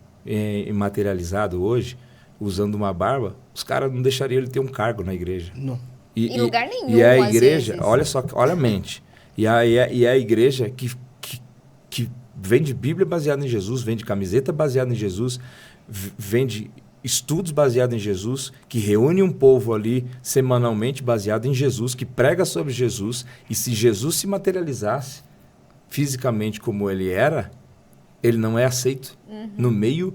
materializado hoje, usando uma barba, os caras não deixariam ele ter um cargo na igreja. Não. Em lugar nenhum, E a às igreja, vezes. olha só, olha a mente. E a igreja que vende Bíblia baseada em Jesus, vende camiseta baseada em Jesus, vende estudos baseados em Jesus, que reúne um povo ali semanalmente baseado em Jesus, que prega sobre Jesus, e se Jesus se materializasse fisicamente como ele era, ele não é aceito no meio...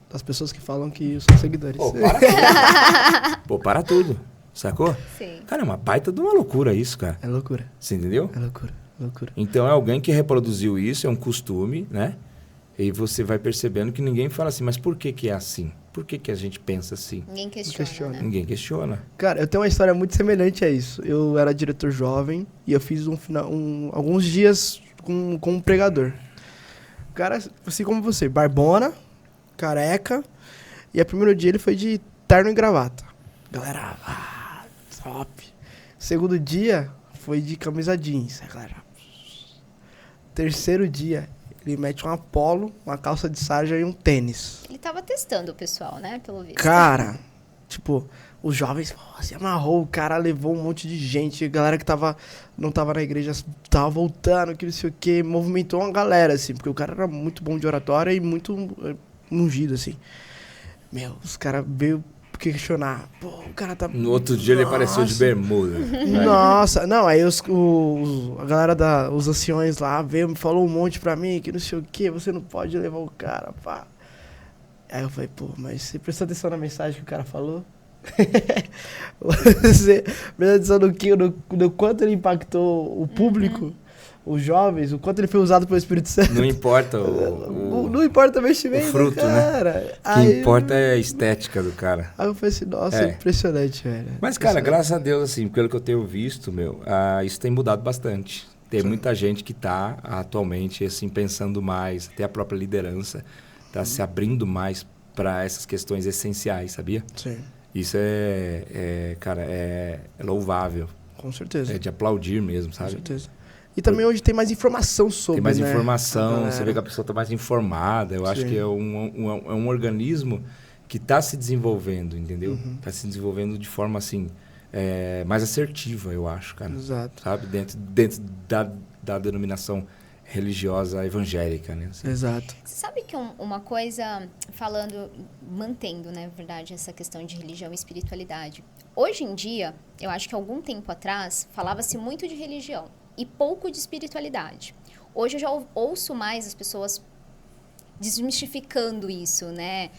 Das pessoas que falam que são seguidores. Pô, para tudo. Pô, para tudo. Sacou? Sim. Cara, é uma baita de uma loucura isso, cara. É loucura. Você entendeu? É loucura. Loucura. Então é alguém que reproduziu isso, é um costume, né? E você vai percebendo que ninguém fala assim, mas por que que é assim? Por que que a gente pensa assim? Ninguém questiona, questiona. né? Ninguém questiona. Cara, eu tenho uma história muito semelhante a isso. Eu era diretor jovem e eu fiz alguns dias com um pregador. O cara, assim como você, barbona, careca, e o primeiro dia ele foi de terno e gravata. Galera, top. Segundo dia foi de camisa jeans. Galera, terceiro dia ele mete um polo, uma calça de sarja e um tênis. Ele tava testando o pessoal, né? Pelo visto. Cara, tipo, os jovens, pô, se amarrou, o cara levou um monte de gente, a galera que não tava na igreja tava voltando, que não sei o que, movimentou uma galera, assim, porque o cara era muito bom de oratória e muito ungido, assim. Meu, os caras veio questionar, pô, o cara tá... No outro dia ele apareceu de bermuda. Nossa, não, aí a galera os anciões lá veio, me falou um monte pra mim, que não sei o que, você não pode levar o cara, pá. Aí eu falei, pô, mas você prestou atenção na mensagem que o cara falou? Você prestou atenção no quanto ele impactou o público, os jovens, o quanto ele foi usado pelo Espírito Santo? Não importa Não importa o vestimento, o fruto, cara. né? O que Aí, importa é a estética do cara. Aí eu falei assim, nossa, impressionante, velho. Mas, cara, graças a Deus, assim, pelo que eu tenho visto, isso tem mudado bastante. Tem muita gente que tá atualmente, assim, pensando mais, até a própria liderança tá se abrindo mais para essas questões essenciais, sabia? Sim. Isso cara, é louvável. Com certeza. É de aplaudir mesmo, sabe? Com certeza. E também hoje tem mais informação sobre, Tem mais né? informação, você vê que a pessoa está mais informada. Eu acho que é um organismo que está se desenvolvendo, entendeu? Está se desenvolvendo de forma, assim, mais assertiva, eu acho, cara. Exato. Sabe? Dentro da denominação religiosa evangélica, né? Assim. Exato. Você sabe que uma coisa, mantendo, né, na verdade, essa questão de religião e espiritualidade. Hoje em dia, eu acho que há algum tempo atrás, falava-se muito de religião e pouco de espiritualidade. Hoje eu já ouço mais as pessoas desmistificando isso, né?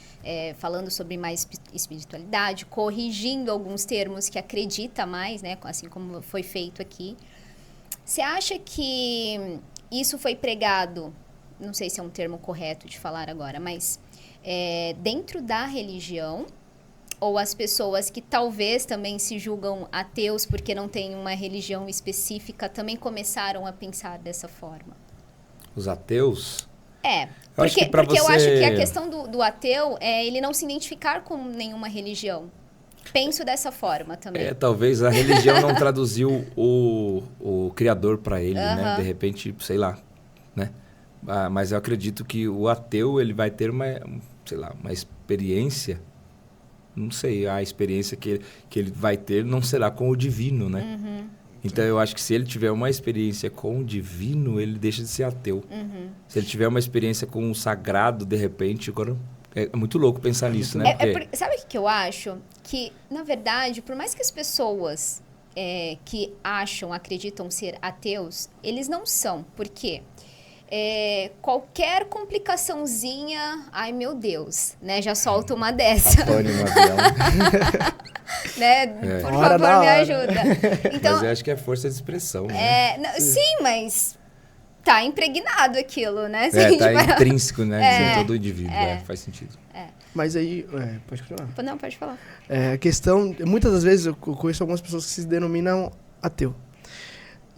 Falando sobre mais espiritualidade, corrigindo alguns termos que acredita mais, né? Assim como foi feito aqui. Você acha que isso foi pregado, não sei se é um termo correto de falar agora, mas dentro da religião, ou as pessoas que talvez também se julgam ateus porque não têm uma religião específica também começaram a pensar dessa forma? Os ateus? Porque eu acho que a questão do ateu é ele não se identificar com nenhuma religião. Penso dessa forma também. Talvez a religião não traduziu o Criador para ele, né? De repente, sei lá, né? Mas eu acredito que o ateu ele vai ter uma experiência, não sei, a experiência que ele vai ter não será com o divino, né? Então eu acho que se ele tiver uma experiência com o divino, ele deixa de ser ateu. Se ele tiver uma experiência com o sagrado, de repente, agora... É muito louco pensar nisso, né? Sabe o que eu acho? Que, na verdade, por mais que as pessoas que acreditam ser ateus, eles não são. Por quê? Qualquer complicaçãozinha, ai meu Deus, né? Já solta uma dessa. Antônio Mavião. Né? Por favor, me ajuda. Então, mas eu acho que é força de expressão, né? Sim, mas... tá impregnado aquilo, né? Tá intrínseco, né? De todo o indivíduo, faz sentido. Mas aí, pode continuar? Não, pode falar. A questão, muitas das vezes eu conheço algumas pessoas que se denominam ateu.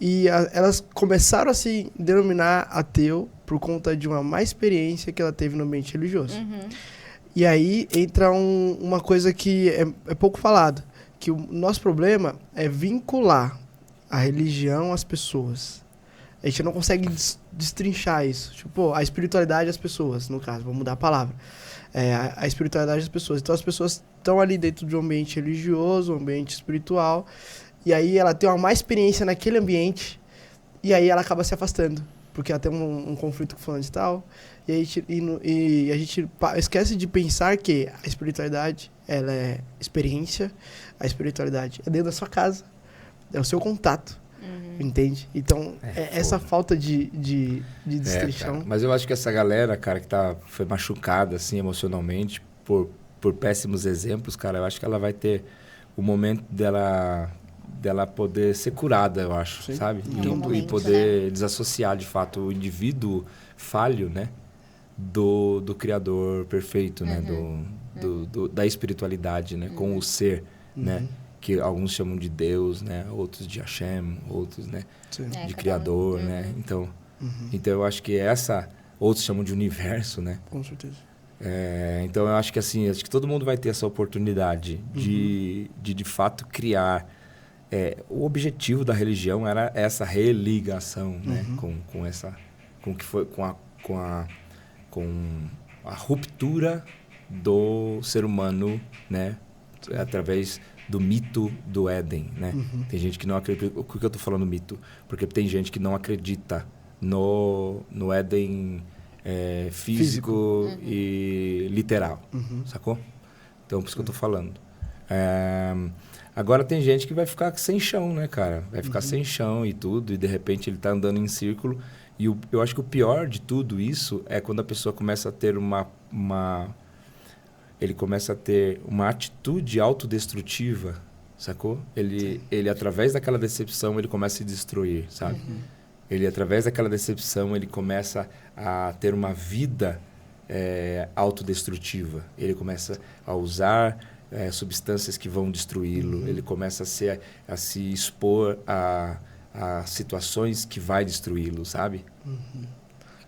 E elas começaram a se denominar ateu por conta de uma má experiência que ela teve no ambiente religioso. E aí entra uma coisa que é pouco falado, que o nosso problema é vincular a religião às pessoas. A gente não consegue destrinchar isso. Tipo, a espiritualidade às pessoas, no caso, vou mudar a palavra. A espiritualidade das pessoas. Então as pessoas estão ali dentro de um ambiente religioso, um ambiente espiritual, e aí ela tem uma má experiência naquele ambiente, e aí ela acaba se afastando, porque ela tem um conflito com fulano e tal, e a gente esquece de pensar que a espiritualidade, ela é experiência, a espiritualidade é dentro da sua casa, é o seu contato, entende? Então, essa falta de destrinchão... Cara, mas eu acho que essa galera, cara, que foi machucada, assim, emocionalmente, por péssimos exemplos, cara, eu acho que ela vai ter o momento dela poder ser curada, eu acho, Sim. sabe? Momento, E poder desassociar, de fato, o indivíduo falho, né? Do Criador perfeito, né? Da espiritualidade, né? Com o ser, né? Que alguns chamam de Deus, né? Outros de Hashem, outros, né? De Criador, né? Então eu acho que outros chamam de universo, né? Com certeza. Então eu acho que assim, acho que todo mundo vai ter essa oportunidade de fato criar. O objetivo da religião era essa religação, né? Com a ruptura do ser humano, né? Através do mito do Éden, né? Tem gente que não acredita... Por que eu tô falando mito? Porque tem gente que não acredita no Éden físico e literal, sacou? Então, por isso que eu tô falando. Agora tem gente que vai ficar sem chão, né, cara? Vai ficar sem chão e tudo, e de repente ele tá andando em círculo. E eu acho que o pior de tudo isso é quando a pessoa começa a ter ele começa a ter uma atitude autodestrutiva, sacou? Ele através daquela decepção, ele começa a se destruir, sabe? Ele, através daquela decepção, ele começa a ter uma vida autodestrutiva. Ele começa a usar substâncias que vão destruí-lo. Ele começa a se expor a situações que vai destruí-lo, sabe?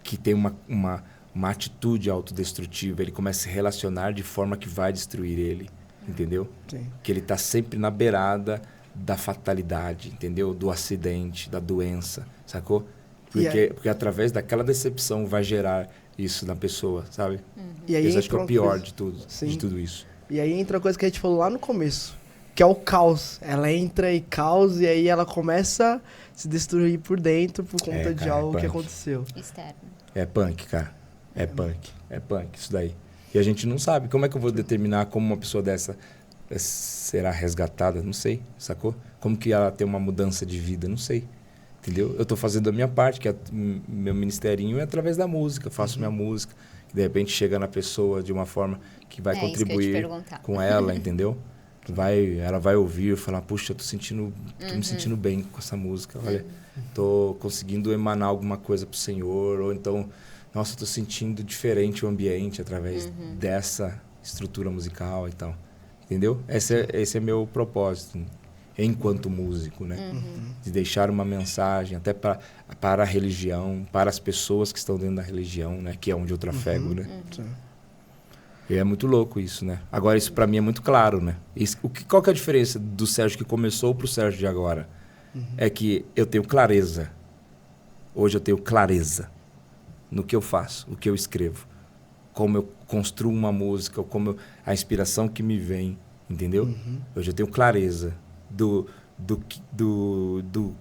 Que tem uma atitude autodestrutiva. Ele começa a se relacionar de forma que vai destruir ele, entendeu? Sim. Que ele está sempre na beirada da fatalidade, entendeu? Do acidente, da doença, sacou? Porque através daquela decepção vai gerar isso na pessoa, sabe? E aí Isso acho que é o pior coisa... de tudo, Sim. de tudo isso. E aí entra a coisa que a gente falou lá no começo, que é o caos. Ela entra e caos, e aí ela começa a se destruir por dentro por conta de algo que aconteceu. Externo. É punk, cara. É punk, isso daí. E a gente não sabe. Como é que eu vou determinar como uma pessoa dessa será resgatada? Não sei, sacou? Como que ela tem uma mudança de vida? Não sei. Entendeu? Eu tô fazendo a minha parte, que é meu ministerinho é através da música. Faço minha música, que de repente chega na pessoa de uma forma que vai contribuir com ela, entendeu? Ela vai ouvir e falar, puxa, eu tô me sentindo bem com essa música. Olha, tô conseguindo emanar alguma coisa pro Senhor. Ou então, nossa, eu tô sentindo diferente o ambiente através dessa estrutura musical e tal. Entendeu? Esse é meu propósito enquanto músico, né? De deixar uma mensagem até para a religião, para as pessoas que estão dentro da religião, né? Que é onde eu trafego, né? E é muito louco isso, né? Agora, isso para mim é muito claro, né? Qual que é a diferença do Sérgio que começou pro Sérgio de agora? É que eu tenho clareza. Hoje eu tenho clareza no que eu faço, o que eu escrevo. Como eu construo uma música, a inspiração que me vem, entendeu? Hoje eu tenho clareza do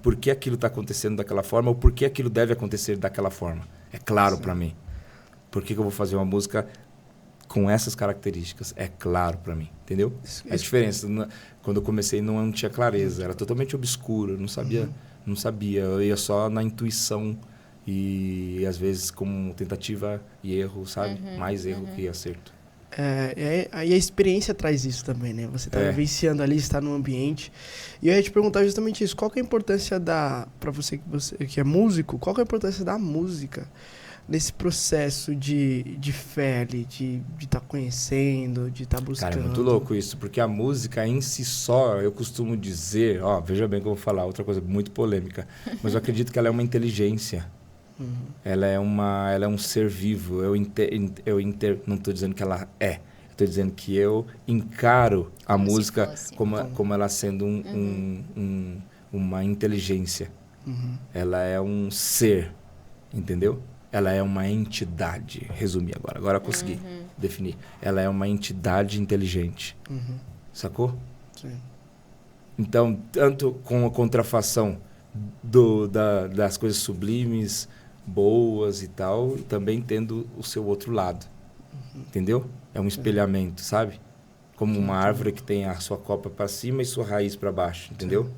porquê aquilo está acontecendo daquela forma ou porquê aquilo deve acontecer daquela forma. É claro para mim. Por que eu vou fazer uma música com essas características? É claro para mim, entendeu? A diferença, quando eu comecei não tinha clareza, era totalmente obscuro, eu não sabia, eu ia só na intuição e às vezes com tentativa e erro, sabe? Mais erro que acerto. Aí a experiência traz isso também, né? Você tá vivenciando ali, está no ambiente. E eu ia te perguntar justamente isso. Qual que é a importância para você que é músico, qual que é a importância da música nesse processo de fé ali, de estar conhecendo, de estar buscando? Cara, é muito louco isso, porque a música em si só, eu costumo dizer, ó, veja bem que eu vou falar, outra coisa muito polêmica, mas eu acredito que ela é uma inteligência. Ela é um ser vivo. Não estou dizendo que ela é. Estou dizendo que eu encaro a Como se música fosse. como ela sendo uma inteligência. Ela é um ser, entendeu? Ela é uma entidade. Resumi agora. Agora eu consegui definir. Ela é uma entidade inteligente. Sacou? Sim. Então, tanto com a contrafação das coisas sublimes, boas e tal, também tendo o seu outro lado. Entendeu? É um espelhamento, sabe? Como uma árvore que tem a sua copa para cima e sua raiz para baixo, entendeu?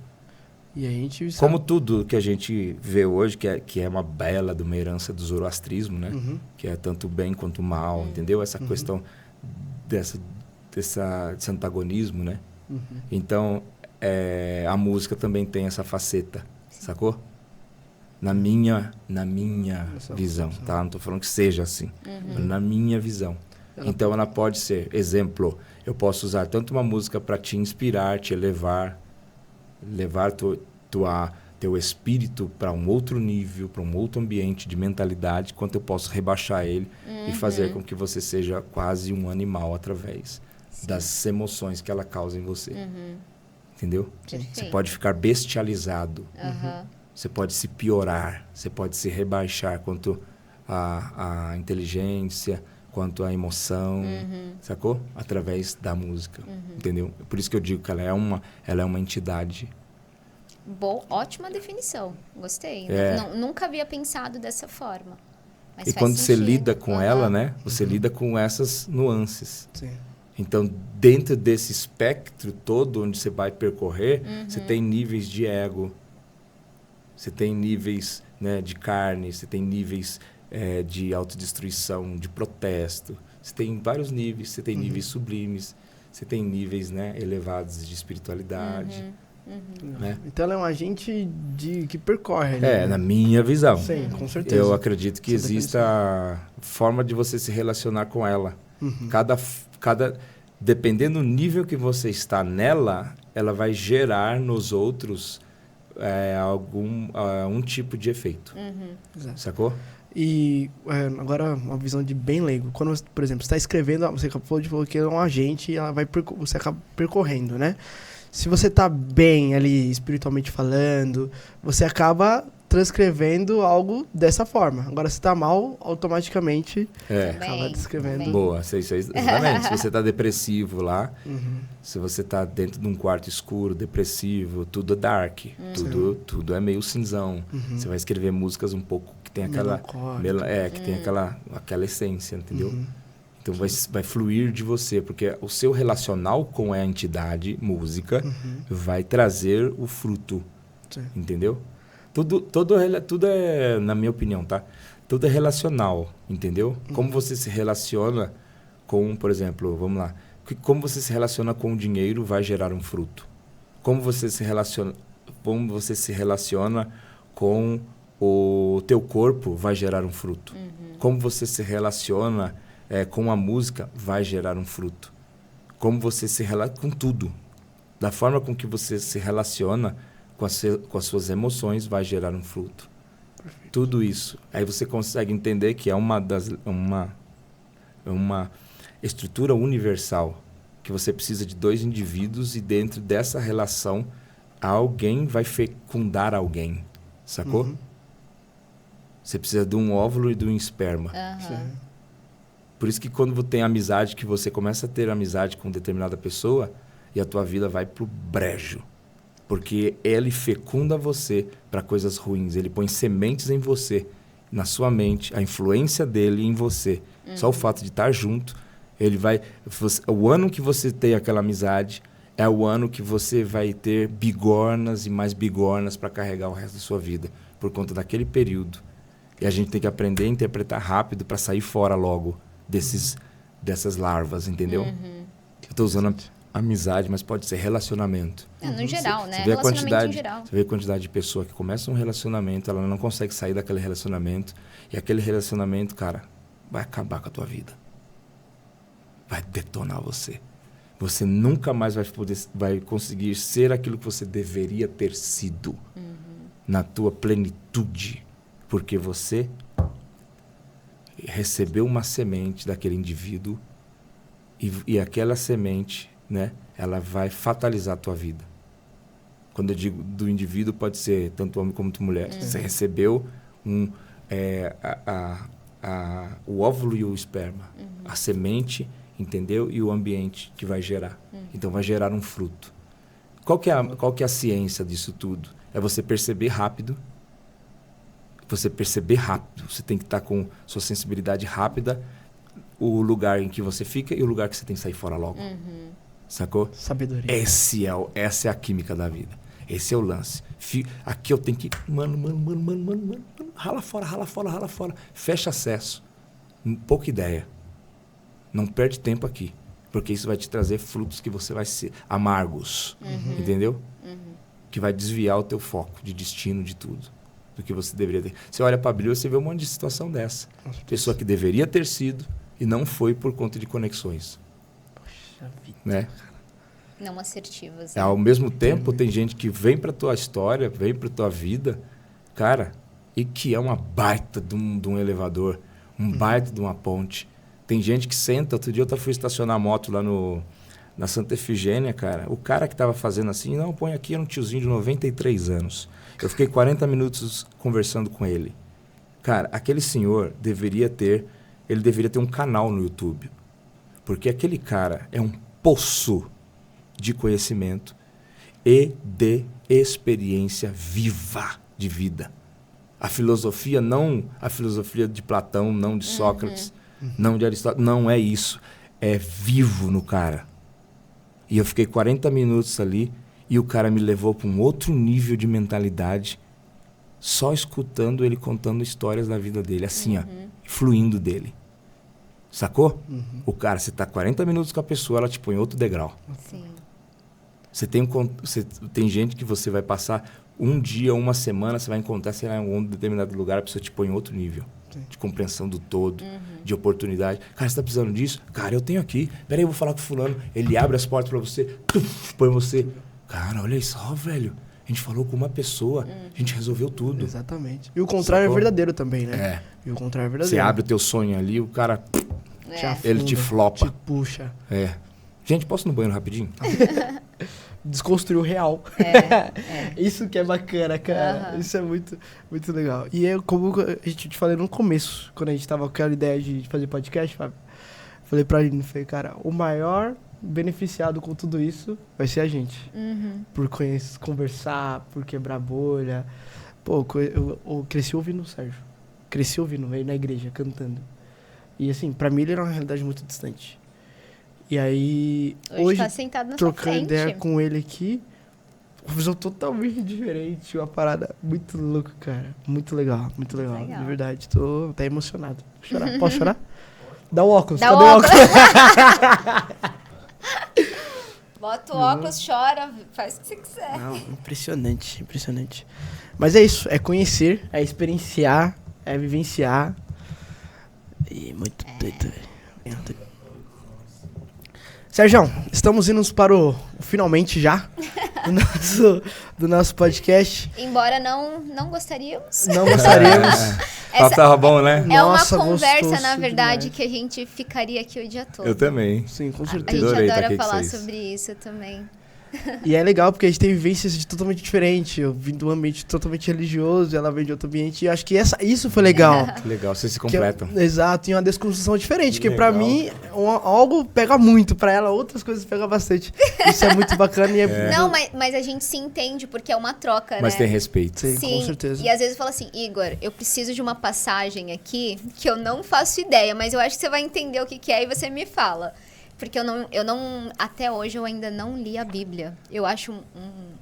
E a gente sabe... Como tudo que a gente vê hoje, que é uma bela de uma herança do zoroastrismo, né? Que é tanto bem quanto mal, entendeu? Essa questão desse antagonismo, né? Então, a música também tem essa faceta, sacou? Na minha visão, tá? Não estou falando que seja assim. Mas na minha visão. Então, ela pode ser, exemplo, eu posso usar tanto uma música para te inspirar, te levar teu espírito para um outro nível, para um outro ambiente de mentalidade, quanto eu posso rebaixar ele e fazer com que você seja quase um animal através das emoções que ela causa em você. Entendeu? Perfeito. Você pode ficar bestializado. Você pode se piorar, você pode se rebaixar quanto à inteligência, quanto à emoção, sacou? Através da música, entendeu? Por isso que eu digo que ela é uma entidade. Ótima definição. Gostei. Nunca havia pensado dessa forma. Mas E faz quando você sentido. lida com ela, né? Você lida com essas nuances. Sim. Então, dentro desse espectro todo onde você vai percorrer, você tem níveis de ego, você tem níveis, né, de carne, você tem níveis de autodestruição, de protesto. Você tem vários níveis, você tem níveis sublimes, você tem níveis, né, elevados de espiritualidade. Né? Então ela é um agente que percorre ali, né? Na minha visão. Sim, com certeza. Eu acredito que exista forma de você se relacionar com ela. Dependendo do nível que você está nela, ela vai gerar nos outros algum tipo de efeito. Exato. Sacou? E agora uma visão de bem leigo. Quando, por exemplo, você está escrevendo, você falou que é um agente e ela você acaba percorrendo, né? Se você está bem ali espiritualmente falando, você acaba transcrevendo algo dessa forma. Agora, se está mal, automaticamente acaba descrevendo. Também. Boa, exatamente. Se você está depressivo lá, se você está dentro de um quarto escuro, depressivo, tudo é dark, tudo é meio cinzão. Você vai escrever músicas um pouco que tem aquela que tem aquela essência, entendeu? Então vai fluir de você, porque o seu relacional com a entidade música vai trazer o fruto, entendeu? Tudo é, na minha opinião, tá? Tudo é relacional, entendeu? Como você se relaciona com, por exemplo, vamos lá, como você se relaciona com o dinheiro vai gerar um fruto. Como você se relaciona com o teu corpo vai gerar um fruto. Como você se relaciona com a música vai gerar um fruto. Como você se relaciona com tudo. Da forma com que você se relaciona com as suas emoções vai gerar um fruto. Perfeito. Tudo isso. Aí você consegue entender que é uma estrutura universal, que você precisa de dois indivíduos e dentro dessa relação alguém vai fecundar alguém. Sacou? Você precisa de um óvulo e de um esperma. Por isso que quando tem amizade, que você começa a ter amizade com determinada pessoa e a tua vida vai pro brejo. Porque ele fecunda você para coisas ruins. Ele põe sementes em você, na sua mente, a influência dele em você. Só o fato de estar junto, o ano que você tem aquela amizade é o ano que você vai ter bigornas e mais bigornas para carregar o resto da sua vida. Por conta daquele período. E a gente tem que aprender a interpretar rápido para sair fora logo dessas larvas, entendeu? Eu estou usando amizade, mas pode ser relacionamento. No geral, né? Você vê a Relacionamento quantidade, em geral. você vê a quantidade de pessoa que começa um relacionamento, ela não consegue sair daquele relacionamento, e aquele relacionamento, cara, vai acabar com a tua vida. Vai detonar você. Você nunca mais vai conseguir ser aquilo que você deveria ter sido na tua plenitude, porque você recebeu uma semente daquele indivíduo e aquela semente, né, ela vai fatalizar a tua vida. Quando eu digo do indivíduo, pode ser tanto homem como mulher. Você recebeu o óvulo e o esperma, a semente, entendeu? E o ambiente que vai gerar. Então vai gerar um fruto. Qual que é a ciência disso tudo? É você perceber rápido. Você perceber rápido. Você tem que estar com sua sensibilidade rápida, o lugar em que você fica e o lugar que você tem que sair fora logo. Sacou? Sabedoria. Essa é a química da vida. Esse é o lance. Aqui eu tenho que... Mano. Rala fora. Fecha acesso. Pouca ideia. Não perde tempo aqui. Porque isso vai te trazer frutos que você vai ser amargos. Entendeu? Que vai desviar o teu foco de destino, de tudo. Do que você deveria ter. Você olha para a Bíblia, você vê um monte de situação dessa. Pessoa que deveria ter sido e não foi por conta de conexões. Poxa vida. Né? Não assertivas. Né? Ao mesmo tempo, tem gente que vem para tua história, vem para tua vida, cara, e que é uma baita de um elevador, baita de uma ponte. Tem gente que senta. Outro dia eu fui estacionar a moto lá na Santa Efigênia, cara. O cara que estava fazendo assim, não, põe aqui, era um tiozinho de 93 anos. Eu fiquei 40 minutos conversando com ele. Cara, aquele senhor deveria ter um canal no YouTube. Porque aquele cara é um poço de conhecimento e de experiência viva de vida. A filosofia de Platão, não de Sócrates, não de Aristóteles, não é isso. É vivo no cara. E eu fiquei 40 minutos ali e o cara me levou para um outro nível de mentalidade, só escutando ele contando histórias da vida dele, assim, ó, fluindo dele. Sacou? O cara, você tá 40 minutos com a pessoa, ela te põe em outro degrau. Sim. Você tem gente que você vai passar um dia, uma semana, você vai encontrar, sei lá, em algum determinado lugar, a pessoa te põe em outro nível. De compreensão do todo, de oportunidade. Cara, você tá precisando disso? Cara, eu tenho aqui. Peraí, eu vou falar com o fulano. Ele abre as portas pra você, põe você. Cara, olha só, velho. A gente falou com uma pessoa, a gente resolveu tudo. Exatamente. E o contrário é verdadeiro também, né? É. E o contrário é verdadeiro. Você abre o teu sonho ali, o cara... Te afunda, ele te flopa. Te puxa. É. Gente, posso ir no banheiro rapidinho? Desconstruir o real. Isso que é bacana, cara. Isso é muito, muito legal. E eu, como a gente te falei no começo, quando a gente tava com aquela ideia de fazer podcast, Fábio, falei pra Aline, falei, cara, o maior beneficiado com tudo isso vai ser a gente. Por conversar, por quebrar bolha. Pô, eu cresci ouvindo o Sérgio. Cresci ouvindo ele na igreja, cantando. E assim, pra mim ele era uma realidade muito distante. E aí, hoje tá sentado na trocando sua frente. ideia com ele aqui, uma visão totalmente diferente, uma parada muito louca, cara. Muito legal. De verdade, tô até emocionado. Vou chorar. Posso chorar? Dá o óculos. Dá Cadê o óculos? Bota o óculos, chora, faz o que você quiser. Não, impressionante. Mas é isso, é conhecer, é experienciar, é vivenciar. E muito doido, velho. Sérgio, estamos indo para o finalmente já do nosso podcast. Embora não gostaríamos. Não gostaríamos. Tava bom, né? É Nossa, uma conversa, gostoso na verdade, demais. que a gente ficaria aqui o dia todo. Eu também. Sim, com A certeza. gente Adorei tá adora aqui com falar vocês. sobre isso também. E é legal porque a gente tem vivências totalmente diferentes. Eu vim de um ambiente totalmente religioso, ela veio de outro ambiente. E acho que isso foi legal. Que legal, vocês se Que completam. Exato, e uma desconstrução diferente. Que pra legal. mim, algo pega muito, pra ela outras coisas pegam bastante. Isso é muito bacana e é... Não, mas a gente se entende porque é uma troca, Mas né? tem respeito. Sim, com certeza. E às vezes fala assim, Igor, eu preciso de uma passagem aqui que eu não faço ideia, mas eu acho que você vai entender o que é e você me fala. Porque eu não, até hoje eu ainda não li a Bíblia. Eu acho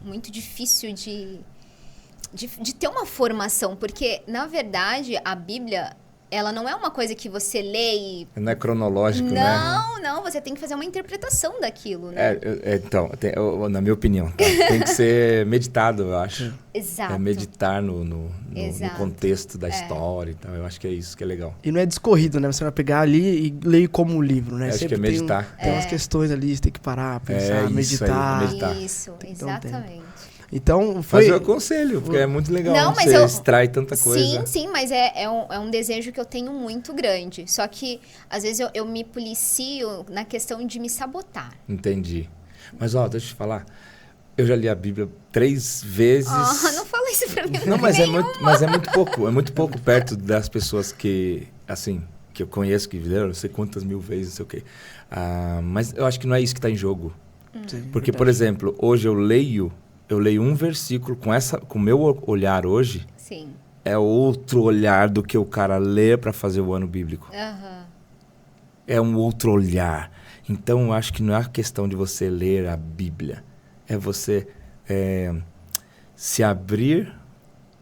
muito difícil de ter uma formação, porque, na verdade, a Bíblia ela não é uma coisa que você lê e... Não é cronológico, né? Não, você tem que fazer uma interpretação daquilo, né? Então, na minha opinião, tá? Tem que ser meditado, eu acho. Exato. É meditar no Exato. contexto da história e tal. Eu acho que é isso que é legal. E não é discorrido, né? Você vai pegar ali e ler como um livro, né? Acho Sempre que é meditar. Tem umas questões ali, você tem que parar, pensar, isso meditar. aí, meditar. Isso, Então, exatamente. Então, Mas foi... eu aconselho, porque é muito legal. Não, mas você extrai tanta coisa. Sim, mas é um desejo que eu tenho muito grande. Só que, às vezes, eu me policio na questão de me sabotar. Entendi. Mas, ó, deixa eu te falar. Eu já li a Bíblia 3 vezes. Não fala isso pra mim. Não, mas é muito pouco. É muito pouco perto das pessoas que, assim, que eu conheço, que leram não sei quantas mil vezes, não sei o quê. Mas eu acho que não é isso que está em jogo. Sim, Porque, verdade. por exemplo, hoje eu leio um versículo com o meu olhar hoje, Sim. é outro olhar do que o cara lê para fazer o ano bíblico. Aham. É um outro olhar. Então, eu acho que não é a questão de você ler a Bíblia. É você se abrir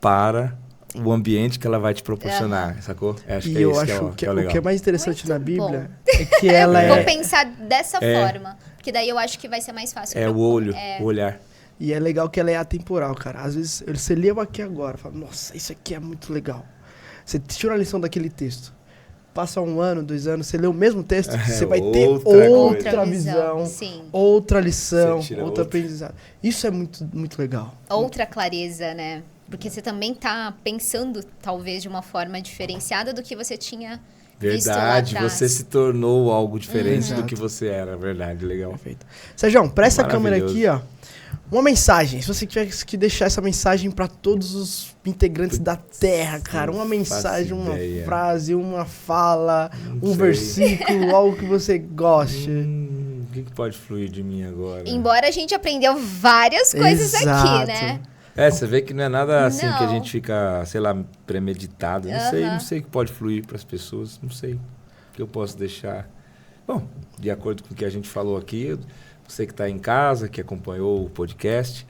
para o ambiente que ela vai te proporcionar, sacou? Acho que E é eu isso acho que é o legal. o que é mais interessante Muito na Bíblia bom. é que ela Vou é... pensar dessa forma. Porque daí eu acho que vai ser mais fácil. É pra- o olho, o olhar. E é legal que ela é atemporal, cara. Às vezes você lê aqui agora, fala, nossa, isso aqui é muito legal. Você tira a lição daquele texto. Passa 1 ano, 2 anos, você lê o mesmo texto, você vai ter outra outra coisa. visão, Sim. outra lição, Você tira outro outra. aprendizado. Isso é muito, muito legal. Outra clareza, né? Porque você também tá pensando, talvez, de uma forma diferenciada do que você tinha visto lá Verdade, atrás. você se tornou algo diferente do Exato. que você era, verdade, legal. Perfeito. Sérgio, pra essa câmera Maravilhoso. aqui, ó, uma mensagem. Se você tivesse que deixar essa mensagem pra todos os integrantes da Terra, cara, uma não mensagem, faço uma ideia. frase, uma fala, Não um sei. versículo, algo que você goste. O que pode fluir de mim agora? Embora a gente aprendeu várias coisas Exato. aqui, né? Você vê que não é nada assim que a Não. gente fica, sei lá, premeditado. Não sei o que pode fluir para as pessoas, não sei o que eu posso deixar. Bom, de acordo com o que a gente falou aqui, você que está em casa, que acompanhou o podcast,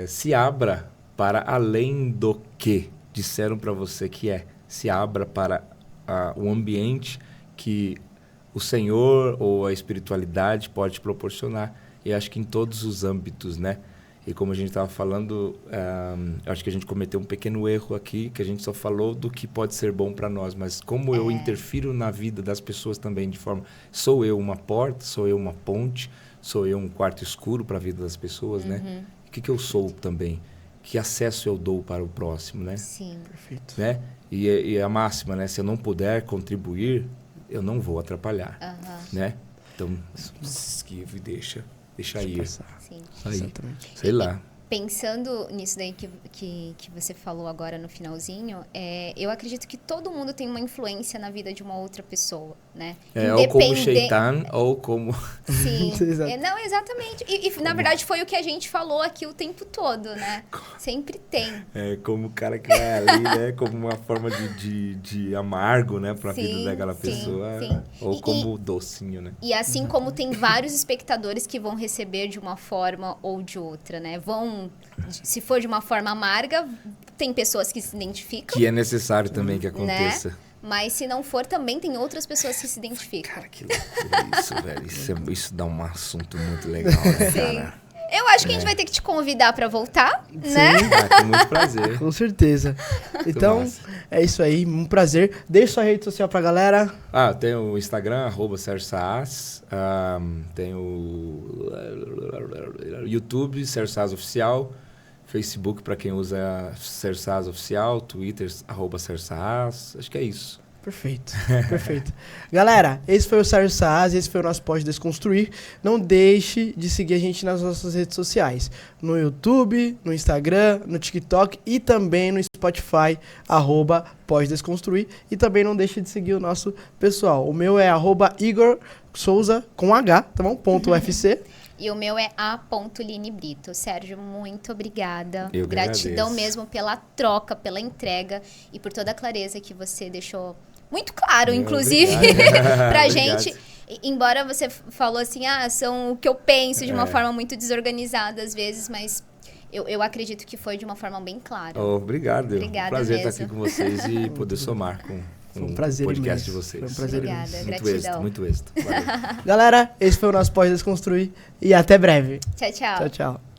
se abra para além do que disseram para você que é. Se abra para o ambiente que o Senhor ou a espiritualidade pode te proporcionar. E acho que em todos os âmbitos, né? E como a gente estava falando, acho que a gente cometeu um pequeno erro aqui, que a gente só falou do que pode ser bom para nós. Mas como eu interfiro na vida das pessoas também de forma... Sou eu uma porta, sou eu uma ponte, sou eu um quarto escuro para a vida das pessoas, né? O que eu sou também? Que acesso eu dou para o próximo, né? Sim. Perfeito. Né? E a máxima, né? Se eu não puder contribuir, eu não vou atrapalhar, né? Então, esquiva e deixa ir. Passar. Sim. Aí, Exatamente. sei lá. Pensando nisso daí que você falou agora no finalzinho, eu acredito que todo mundo tem uma influência na vida de uma outra pessoa, né? Ou como Shaitan, ou como... Sim. Exato. Não, exatamente. E na verdade foi o que a gente falou aqui o tempo todo, né? Sempre tem. como o cara que vai ali, né? Como uma forma de amargo, né? Pra vida Sim, daquela sim, pessoa. sim. Ou como docinho, né? E assim como tem vários espectadores que vão receber de uma forma ou de outra, né? Se for de uma forma amarga, tem pessoas que se identificam, Que é necessário também que aconteça. mas se não for, também tem outras pessoas que se identificam. Cara, que loucura isso, velho. Isso dá um assunto muito legal, né, cara? Eu acho que a gente vai ter que te convidar pra voltar, né? Com muito prazer. Com certeza. Então, massa. é isso aí. Um prazer. Deixa sua rede social pra galera. Tem o Instagram, @Sérgio Saas. Tem o YouTube, Sérgio Saas Oficial. Facebook, para quem usa Sérgio Saas Oficial. Twitter, @Sérgio Saas. Acho que é isso. Perfeito, perfeito. Galera, esse foi o Sérgio Saas, esse foi o nosso Pode Desconstruir. Não deixe de seguir a gente nas nossas redes sociais. No YouTube, no Instagram, no TikTok e também no Spotify, @Pode Desconstruir. E também não deixe de seguir o nosso pessoal. O meu é @Igor Souza, com H, tá bom? .UFC. E o meu é a.linebrito. Sérgio, muito obrigada. Eu que Gratidão agradeço. mesmo pela troca, pela entrega e por toda a clareza que você deixou muito claro, inclusive, pra Obrigado. gente. Embora você falou assim, são o que eu penso de uma forma muito desorganizada às vezes, mas eu acredito que foi de uma forma bem clara. Obrigado. Obrigada Prazer mesmo. estar aqui com vocês e poder somar com Foi um prazer podcast imenso. de vocês. Foi um prazer Obrigada, imenso. Muito gratidão. êxito, muito êxito. Valeu. Galera, esse foi o nosso Pós-Desconstruir e até breve. Tchau, tchau. Tchau, tchau.